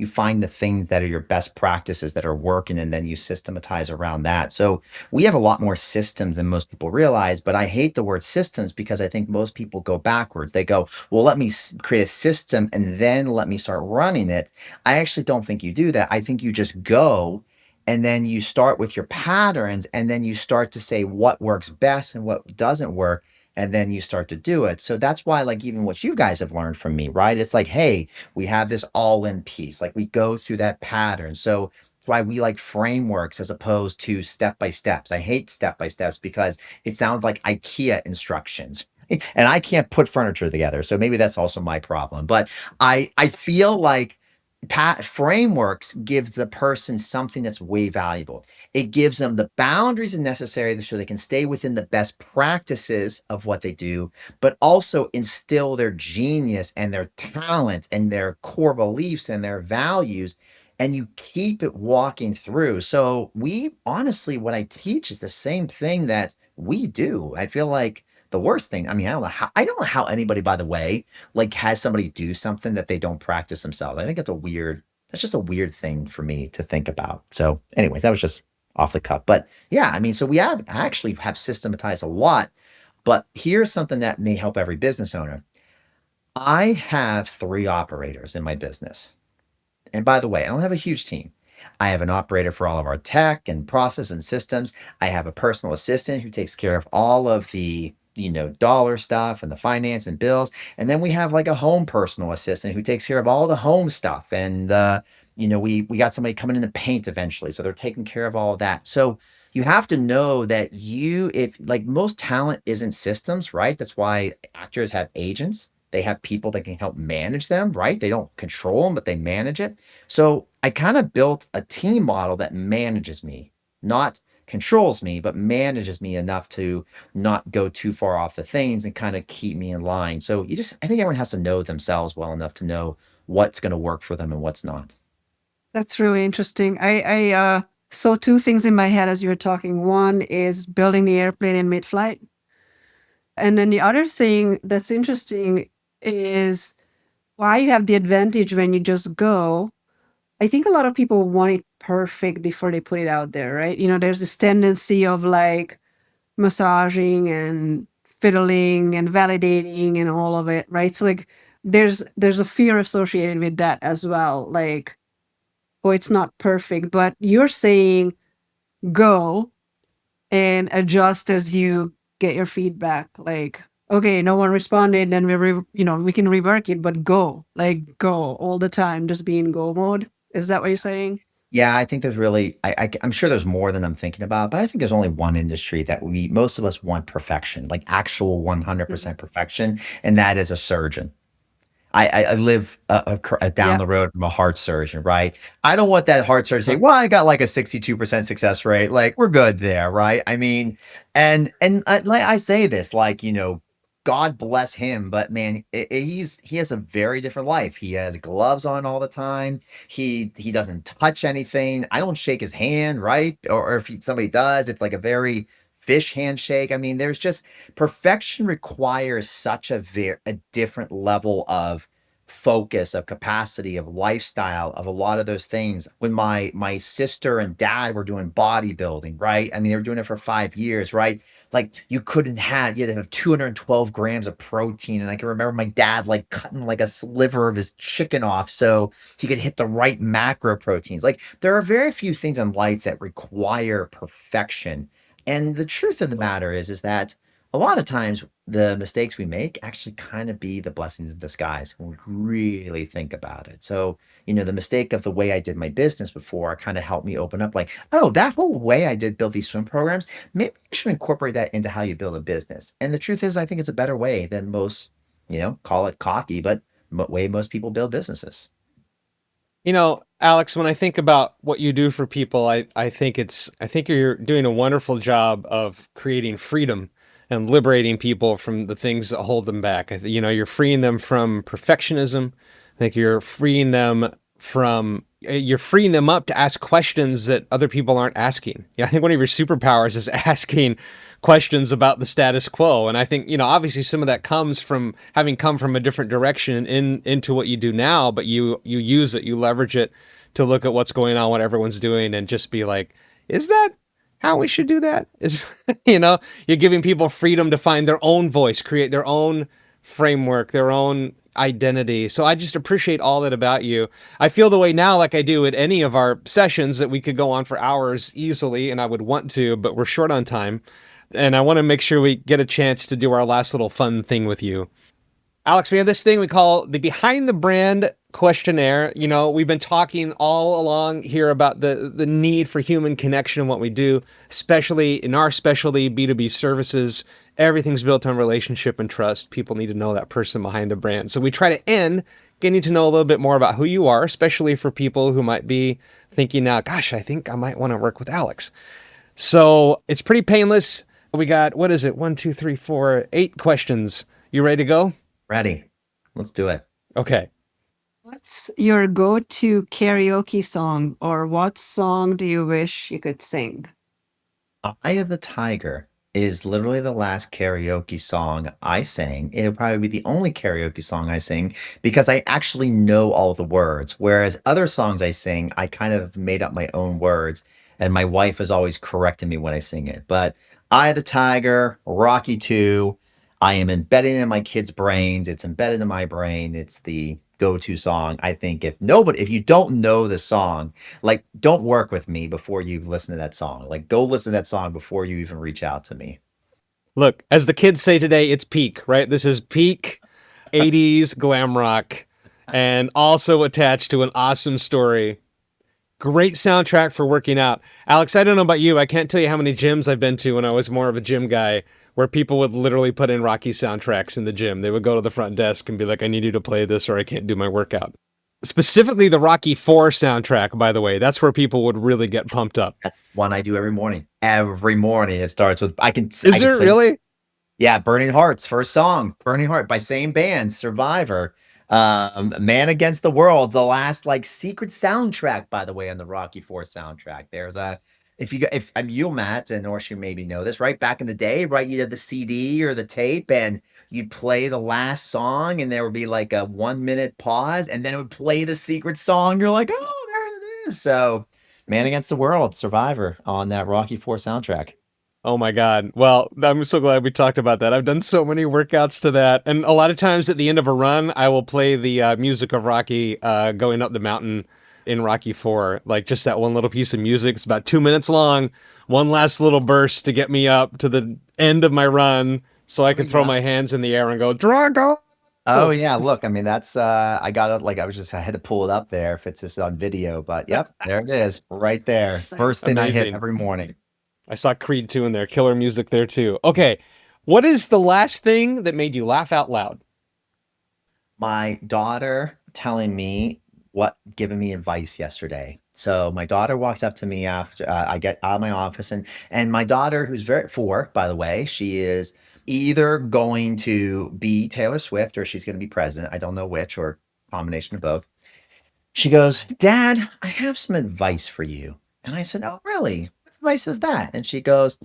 find the things that are your best practices that are working, and then you systematize around that. So we have a lot more systems than most people realize, but I hate the word systems because I think most people go backwards. They go, well, let me create a system and then let me start running it. I actually don't think you do that. I think you just go and then you start with your patterns and then you start to say what works best and what doesn't work, and then you start to do it. So that's why, like, even what you guys have learned from me, right? It's like, hey, we have this all in piece. Like, we go through that pattern. So that's why we like frameworks as opposed to step by steps. I hate step by steps because it sounds like IKEA instructions. And I can't put furniture together. So maybe that's also my problem. But I feel like frameworks give the person something that's way valuable. It gives them the boundaries necessary so they can stay within the best practices of what they do, but also instill their genius and their talent and their core beliefs and their values. And you keep it walking through. So we honestly, what I teach is the same thing that we do. I feel like the worst thing, I mean, I don't know how anybody, by the way, like has somebody do something that they don't practice themselves. I think that's just a weird thing for me to think about. So, anyways, that was just off the cuff. But yeah, I mean, so we have actually have systematized a lot, but here's something that may help every business owner. I have 3 operators in my business. And by the way, I don't have a huge team. I have an operator for all of our tech and process and systems. I have a personal assistant who takes care of all of the, dollar stuff and the finance and bills. And then we have like a home personal assistant who takes care of all the home stuff. And we got somebody coming in to paint eventually. So they're taking care of all of that. So you have to know that if like most talent isn't systems, right? That's why actors have agents. They have people that can help manage them, right? They don't control them, but they manage it. So I kind of built a team model that manages me, not controls me, but manages me enough to not go too far off the things and kind of keep me in line. So I think everyone has to know themselves well enough to know what's going to work for them and what's not. That's really interesting. I saw two things in my head as you were talking. One is building the airplane in mid-flight. And then the other thing that's interesting is why you have the advantage when you just go. I think a lot of people want it perfect before they put it out there, right? There's this tendency of like massaging and fiddling and validating and all of it, right? So like there's a fear associated with that as well. Like, oh, it's not perfect, but you're saying go and adjust as you get your feedback. Like, okay, no one responded, then we can rework it, but go all the time, just be in go mode. Is that what you're saying? Yeah, I think there's really, I'm sure there's more than I'm thinking about, but I think there's only one industry that most of us want perfection, like actual Mhm. 100% perfection, and that is a surgeon. I live down Yeah. the road from a heart surgeon, right? I don't want that heart surgeon to say, "Well, I got like a 62% success rate. Like we're good there, right?" I mean, like I say this, like God bless him, but man, he has a very different life. He has gloves on all the time. He doesn't touch anything. I don't shake his hand, right? Or if somebody does, it's like a very fish handshake. I mean, there's just perfection requires such a different level of focus, of capacity, of lifestyle, of a lot of those things. When my sister and dad were doing bodybuilding, right? I mean, they were doing it for 5 years, right? Like you had to have 212 grams of protein. And I can remember my dad like cutting like a sliver of his chicken off so he could hit the right macro proteins. Like there are very few things in life that require perfection. And the truth of the matter is that a lot of times the mistakes we make actually kind of be the blessings in disguise when we really think about it. So, the mistake of the way I did my business before kind of helped me open up like, oh, that whole way I did build these swim programs, maybe I should incorporate that into how you build a business. And the truth is, I think it's a better way than most, call it cocky, but way most people build businesses. Alex, when I think about what you do for people, I think you're doing a wonderful job of creating freedom and liberating people from the things that hold them back. You're freeing them from perfectionism. I think you're freeing them up to ask questions that other people aren't asking. Yeah, I think one of your superpowers is asking questions about the status quo. And I think, obviously some of that comes from having come from a different direction into what you do now, but you use it, you leverage it to look at what's going on, what everyone's doing, and just be like, is that how we should do that? You're giving people freedom to find their own voice, create their own framework, their own identity. So I just appreciate all that about you. I feel the way now, like I do at any of our sessions, that we could go on for hours easily, and I would want to, but we're short on time. And I want to make sure we get a chance to do our last little fun thing with you. Alex, we have this thing we call the Behind the Brand questionnaire. We've been talking all along here about the need for human connection in what we do, especially in our specialty, B2B services. Everything's built on relationship and trust. People need to know that person behind the brand. So we try to end getting to know a little bit more about who you are, especially for people who might be thinking now, gosh, I think I might want to work with Alex. So it's pretty painless. We got, what is it? 1, 2, 3, 4, 8 questions. You ready to go? Ready? Let's do it. Okay. What's your go-to karaoke song, or what song do you wish you could sing? Eye of the Tiger is literally the last karaoke song I sang. It'll probably be the only karaoke song I sing because I actually know all the words. Whereas other songs I sing, I kind of made up my own words, and my wife is always correcting me when I sing it. But Eye of the Tiger, Rocky 2, I am embedding in my kids' brains. It's embedded in my brain. It's the go-to song. I think if you don't know the song, like, don't work with me before you listen to that song. Like, go listen to that song before you even reach out to me. Look, as the kids say today, it's peak, right? This is peak 80s glam rock and also attached to an awesome story. Great soundtrack for working out. Alex, I don't know about you. I can't tell you how many gyms I've been to when I was more of a gym guy where people would literally put in Rocky soundtracks in the gym. They would go to the front desk and be like, I need you to play this or I can't do my workout. Specifically the Rocky 4 soundtrack, by the way. That's where people would really get pumped up. That's one I do every morning. Every morning it starts with Is there really? Yeah, Burning Hearts, first song, Burning Heart by same band, Survivor. Man Against the World, the last like secret soundtrack, by the way, on the Rocky 4 soundtrack. There's a if I'm you, Matt, and or you maybe know this, right? Back in the day, right? You had the CD or the tape, and you'd play the last song, and there would be like a 1 minute pause, and then it would play the secret song. You're like, oh, there it is. So Man Against the World, Survivor on that Rocky 4 soundtrack. Oh my God. Well, I'm so glad we talked about that. I've done so many workouts to that. And a lot of times at the end of a run, I will play the music of Rocky going up the mountain in Rocky 4. Like just that one little piece of music. It's about 2 minutes long. One last little burst to get me up to the end of my run so I can throw my hands in the air and go, Drago! Oh yeah, look, I mean that's I got it like I had to pull it up there if it's just on video, but yep, there it is, right there. First thing I hit Amazing. every morning. I saw Creed 2 in there. Killer music there too. Okay. What is the last thing that made you laugh out loud? My daughter telling me giving me advice yesterday. So my daughter walks up to me after I get out of my office, and my daughter, who's very 4, by the way, she is either going to be Taylor Swift or she's going to be president. I don't know which, or combination of both. She goes, Dad, I have some advice for you. And I said, Oh, really? What advice is that? And she goes,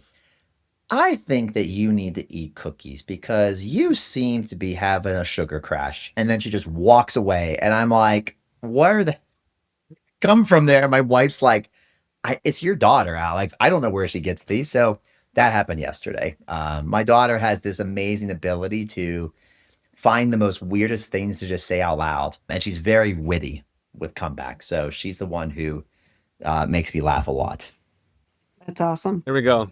I think that you need to eat cookies because you seem to be having a sugar crash. And then she just walks away. And I'm like, where the come from there? My wife's like, it's your daughter, Alex. I don't know where she gets these. So that happened yesterday. My daughter has this amazing ability to find the most weirdest things to just say out loud. And she's very witty with comebacks. So she's the one who makes me laugh a lot. That's awesome. Here we go.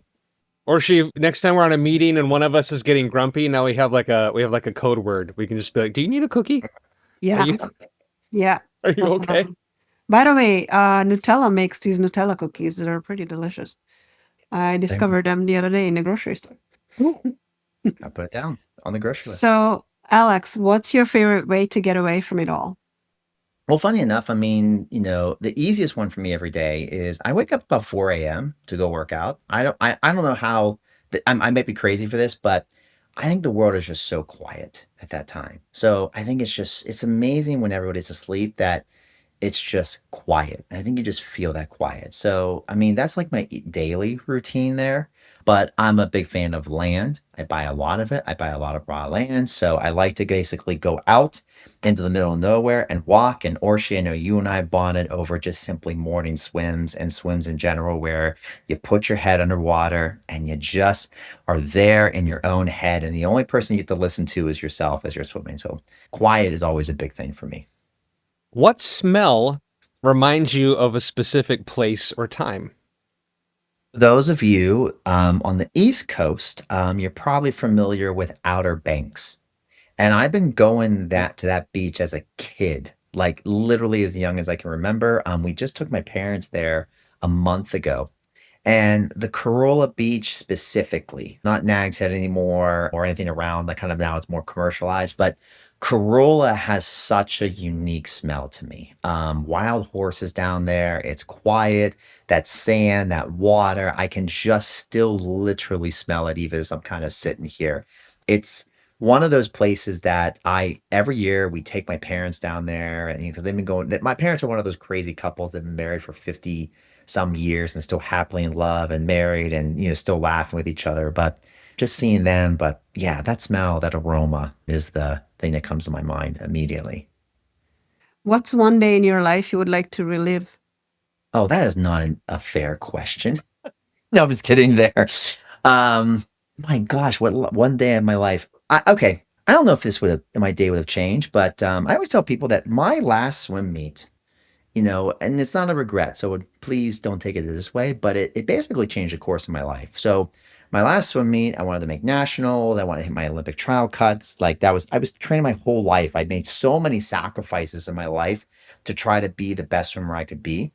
Or next time we're on a meeting and one of us is getting grumpy, now we have like a code word. We can just be like, "Do you need a cookie? Yeah. Yeah. Are you That's okay?" awesome. By the way, Nutella makes these Nutella cookies that are pretty delicious. I discovered them the other day in the grocery store. I put it down on the grocery list. So, Alex, what's your favorite way to get away from it all? Well, funny enough, I mean, the easiest one for me every day is I wake up about 4 a.m. to go work out. I don't know how I might be crazy for this, but I think the world is just so quiet at that time. So I think it's amazing when everybody's asleep that it's just quiet. I think you just feel that quiet. So, I mean, that's like my daily routine there. But I'm a big fan of land. I buy a lot of it. I buy a lot of raw land. So I like to basically go out into the middle of nowhere and walk. And Orshi, I know you and I bonded over just simply morning swims and swims in general, where you put your head underwater and you just are there in your own head. And the only person you get to listen to is yourself as you're swimming. So quiet is always a big thing for me. What smell reminds you of a specific place or time? Those of you on the East Coast, you're probably familiar with Outer Banks. And I've been going to that beach as a kid, like literally as young as I can remember. We just took my parents there a month ago. And the Corolla Beach specifically, not Nag's Head anymore or anything around, like kind of now it's more commercialized, but Corolla has such a unique smell to me. Wild horses down there, it's quiet, that sand, that water, I can just still literally smell it even as I'm kind of sitting here. It's one of those places that every year we take my parents down there, and because they've been going, that my parents are one of those crazy couples that have been married for 50 some years and still happily in love and married and, still laughing with each other. But just seeing them, but yeah, that smell, that aroma is the thing that comes to my mind immediately. What's one day in your life you would like to relive? Oh, that is not a fair question. No, I'm just kidding there. Um, my gosh, one day in my life. Okay, I don't know if my day would have changed, but I always tell people that my last swim meet, and it's not a regret. So please don't take it this way, but it basically changed the course of my life. So my last swim meet, I wanted to make nationals. I wanted to hit my Olympic trial cuts. I was training my whole life. I made so many sacrifices in my life to try to be the best swimmer I could be.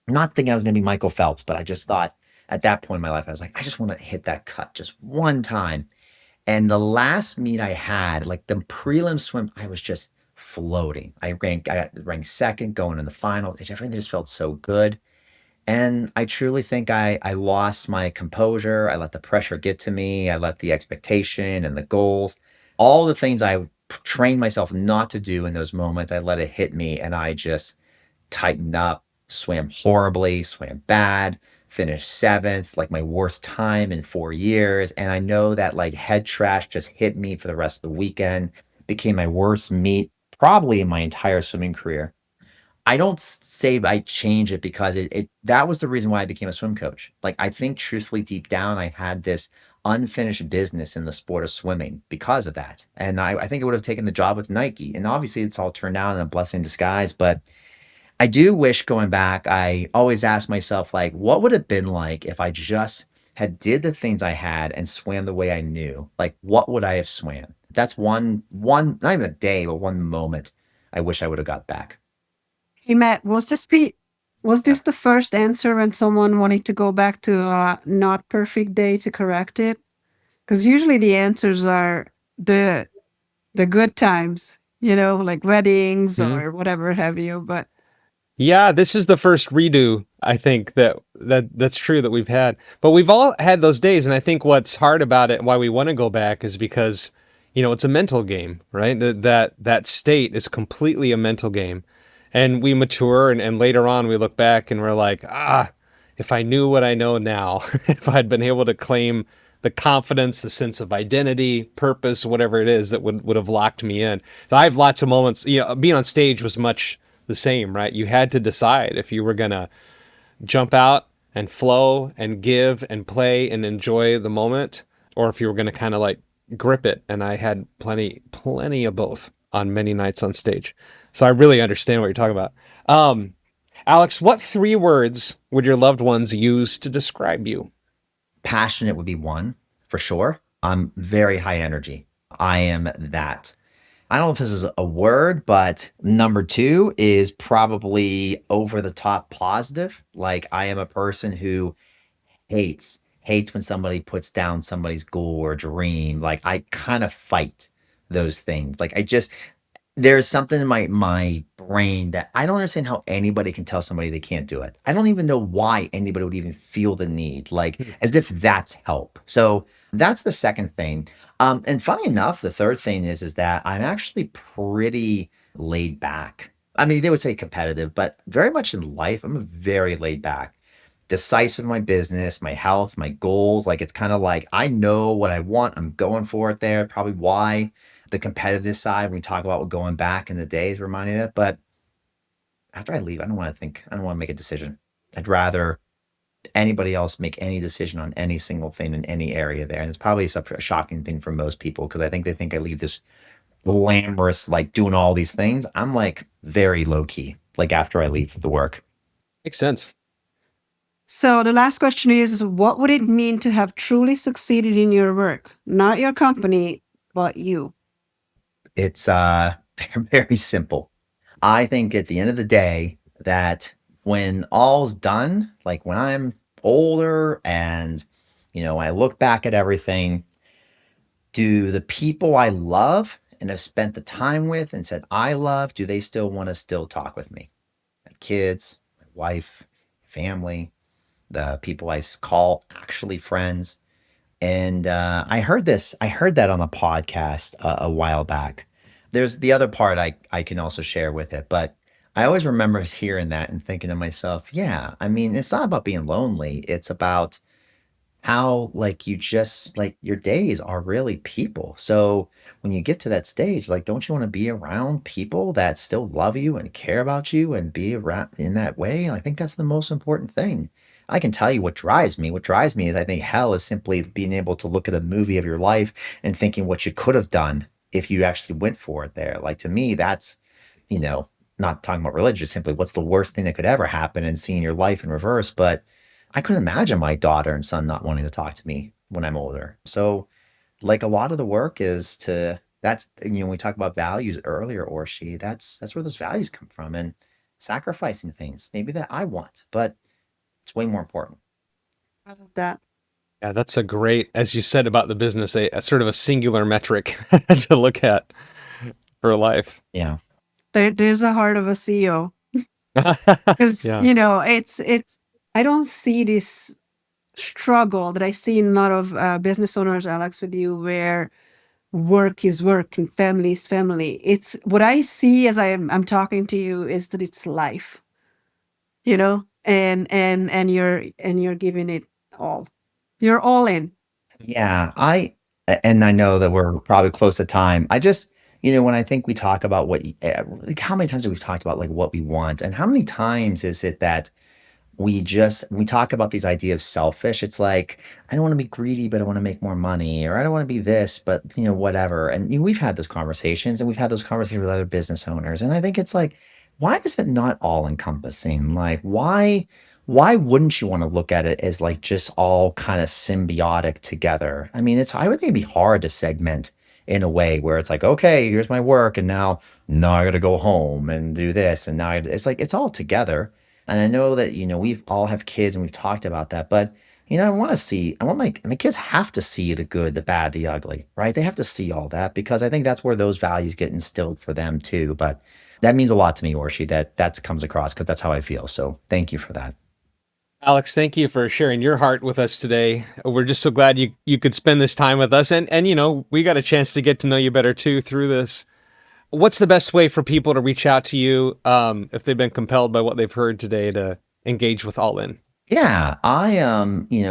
Not thinking I was going to be Michael Phelps, but I just thought at that point in my life, I was like, I just want to hit that cut just one time. And the last meet I had, like the prelim swim, I was just floating. I ranked second going in the final. Everything just felt so good. And I truly think I lost my composure. I let the pressure get to me. I let the expectation and the goals, all the things I trained myself not to do in those moments, I let it hit me. And I just tightened up, swam horribly, swam bad, finished seventh, like my worst time in 4 years. And I know that like head trash just hit me for the rest of the weekend, became my worst meet probably in my entire swimming career. I don't say I change it because that was the reason why I became a swim coach. Like I think truthfully deep down, I had this unfinished business in the sport of swimming because of that. And I think it would have taken the job with Nike. And obviously it's all turned out in a blessing in disguise, but I do wish going back, I always ask myself, like, what would it have been like if I just had did the things I had and swam the way I knew? Like, what would I have swam? That's not even a day, but one moment I wish I would have got back. Hey Matt, was Yeah. this the first answer when someone wanted to go back to a not perfect day to correct it? Because usually the answers are the the good times, like weddings Hmm? or whatever have you. But Yeah, this is the first redo I think that's true that we've had. But we've all had those days, and I think what's hard about it, why we want to go back, is because it's a mental game, right? That state is completely a mental game, and we mature, and later on we look back and we're like, if I knew what I know now, if I'd been able to claim the confidence, the sense of identity, purpose, whatever it is that would have locked me in. So I have lots of moments. Being on stage was much the same, right? You had to decide if you were gonna jump out and flow and give and play and enjoy the moment, or if you were gonna kind of like grip it. And I had plenty of both on many nights on stage. So I really understand what you're talking about. Um, Alex, what 3 words would your loved ones use to describe you? Passionate would be one for sure. I'm very high energy. I am that. I don't know if this is a word, but number two is probably over the top positive. Like I am a person who hates when somebody puts down somebody's goal or dream. Like I kind of fight those things. Like there's something in my brain that I don't understand how anybody can tell somebody they can't do it. I don't even know why anybody would even feel the need, like as if that's help. So that's the second thing. And funny enough, the third thing is that I'm actually pretty laid back. I mean, they would say competitive, but very much in life, I'm a very laid back, decisive in my business, my health, my goals. Like it's kind of like I know what I want. I'm going for it there. Probably why the competitive side, when we talk about going back in the days, reminding that. But after I leave, I don't want to make a decision. I'd rather anybody else make any decision on any single thing in any area there. And it's probably such a shocking thing for most people because I think they think I leave this glamorous, like doing all these things. I'm like very low key, like after I leave the work. Makes sense. so the last question is, what would it mean to have truly succeeded in your work? Not your company, but you. It's very simple. I think at the end of the day that when all's done, like when I'm older and I look back at everything, do the people I love and have spent the time with and said I love, do they still want to still talk with me? My kids, my wife, family, the people call actually friends. And I heard this. I heard that on a podcast a while back. There's the other part I can also share with it, but I always remember hearing that and thinking to myself, yeah, I mean, it's not about being lonely. It's about how like you just like your days are really people. So when you get to that stage, like, don't you want to be around people that still love you and care about you and be around in that way? I think that's the most important thing. I can tell you what drives me. What drives me is I think hell is simply being able to look at a movie of your life and thinking what you could have done if you actually went for it there. Like to me, that's, you know, not talking about religion, simply what's the worst thing that could ever happen and seeing your life in reverse. But I couldn't imagine my daughter and son not wanting to talk to me when I'm older. So, like a lot of the work is to that's when we talked about values earlier, or she that's where those values come from and sacrificing things maybe that I want, but it's way more important. I love that. Yeah, that's a great, as you said about the business, a sort of a singular metric to look at for life. Yeah. There's a heart of a CEO. Because, Yeah. it's I don't see this struggle that I see in a lot of business owners, Alex, with you, where work is work and family is family. It's what I see as I'm talking to you is that it's life, and you're giving it all. You're all in. Yeah, and I know that we're probably close to time. I just, when I think we talk about like how many times have we talked about like what we want, and how many times is it that we talk about these ideas of selfish. It's like, I don't want to be greedy, but I want to make more money, or I don't want to be this, but whatever. And we've had those conversations, and we've had those conversations with other business owners. And I think it's like, why is it not all encompassing? Like, why wouldn't you want to look at it as like just all kind of symbiotic together? I mean, I would think it'd be hard to segment in a way where it's like, okay, here's my work, and now I got to go home and do this, and it's like it's all together. And I know that, we've all have kids and we've talked about that, but I want my kids have to see the good, the bad, the ugly, right? They have to see all that because I think that's where those values get instilled for them too. But that means a lot to me, Orshi, that comes across because that's how I feel. So thank you for that. Alex, thank you for sharing your heart with us today. We're just so glad you could spend this time with us, and we got a chance to get to know you better too through this. What's the best way for people to reach out to you if they've been compelled by what they've heard today to engage with All In? Yeah,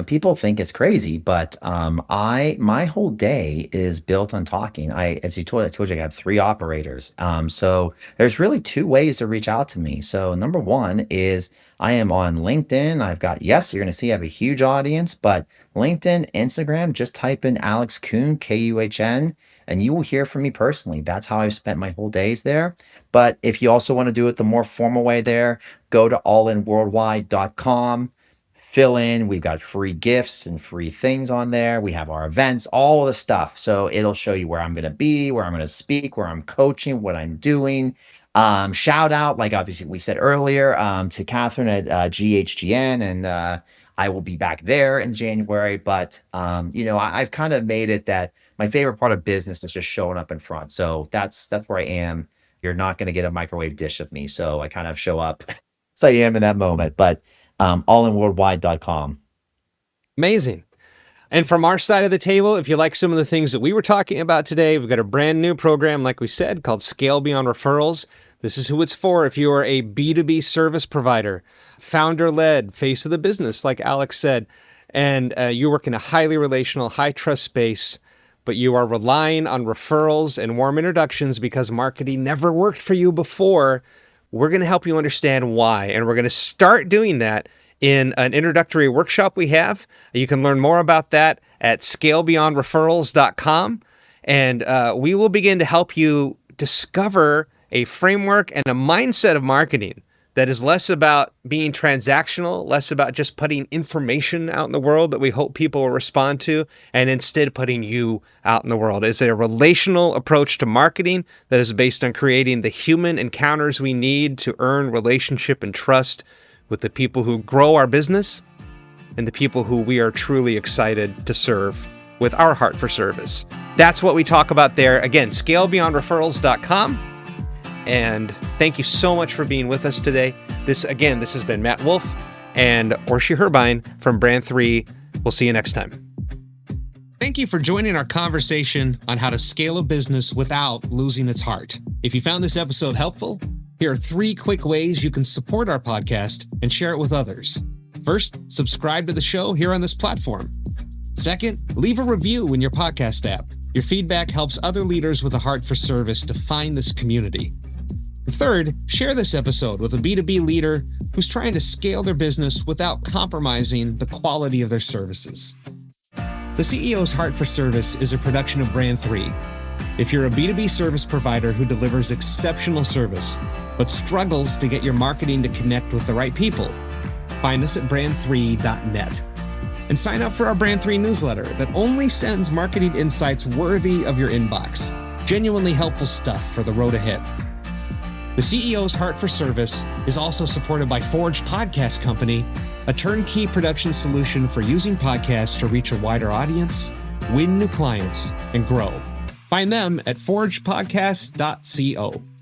people think it's crazy, but my whole day is built on talking. I told you I have three operators. So there's really two ways to reach out to me. So number one is I am on LinkedIn. Yes, you're gonna see I have a huge audience, but LinkedIn, Instagram, just type in Alex Kuhn, Kuhn, and you will hear from me personally. That's how I've spent my whole days there. But if you also want to do it the more formal way there, go to allinworldwide.com. Fill in. We've got free gifts and free things on there. We have our events, all the stuff. So it'll show you where I'm going to be, where I'm going to speak, where I'm coaching, what I'm doing. Shout out, like obviously we said earlier, to Catherine at GHGN, and I will be back there in January. But I've kind of made it that my favorite part of business is just showing up in front. So that's where I am. You're not going to get a microwave dish of me. So I kind of show up as I am in that moment. But allinworldwide.com. Amazing. And from our side of the table, if you like some of the things that we were talking about today, we've got a brand new program, like we said, called Scale Beyond Referrals. This is who it's for if you are a B2B service provider, founder-led, face of the business, like Alex said, and you work in a highly relational, high-trust space, but you are relying on referrals and warm introductions because marketing never worked for you before. We're going to help you understand why, and we're going to start doing that in an introductory workshop we have. You can learn more about that at scalebeyondreferrals.com, and we will begin to help you discover a framework and a mindset of marketing that is less about being transactional, less about just putting information out in the world that we hope people will respond to, and instead putting you out in the world. It's a relational approach to marketing that is based on creating the human encounters we need to earn relationship and trust with the people who grow our business and the people who we are truly excited to serve with our heart for service. That's what we talk about there. Again, scalebeyondreferrals.com. And thank you so much for being with us today. This has been Matt Wolfe and Orsi Herbein from Brand 3. We'll see you next time. Thank you for joining our conversation on how to scale a business without losing its heart. If you found this episode helpful, here are 3 quick ways you can support our podcast and share it with others. First, subscribe to the show here on this platform. Second, leave a review in your podcast app. Your feedback helps other leaders with a heart for service to find this community. Third, share this episode with a B2B leader who's trying to scale their business without compromising the quality of their services. The CEO's Heart for Service is a production of Brand 3. If you're a B2B service provider who delivers exceptional service, but struggles to get your marketing to connect with the right people, find us at brand3.net. And sign up for our Brand 3 newsletter that only sends marketing insights worthy of your inbox. Genuinely helpful stuff for the road ahead. The CEO's Heart for Service is also supported by Forge Podcast Company, a turnkey production solution for using podcasts to reach a wider audience, win new clients, and grow. Find them at forgepodcast.co.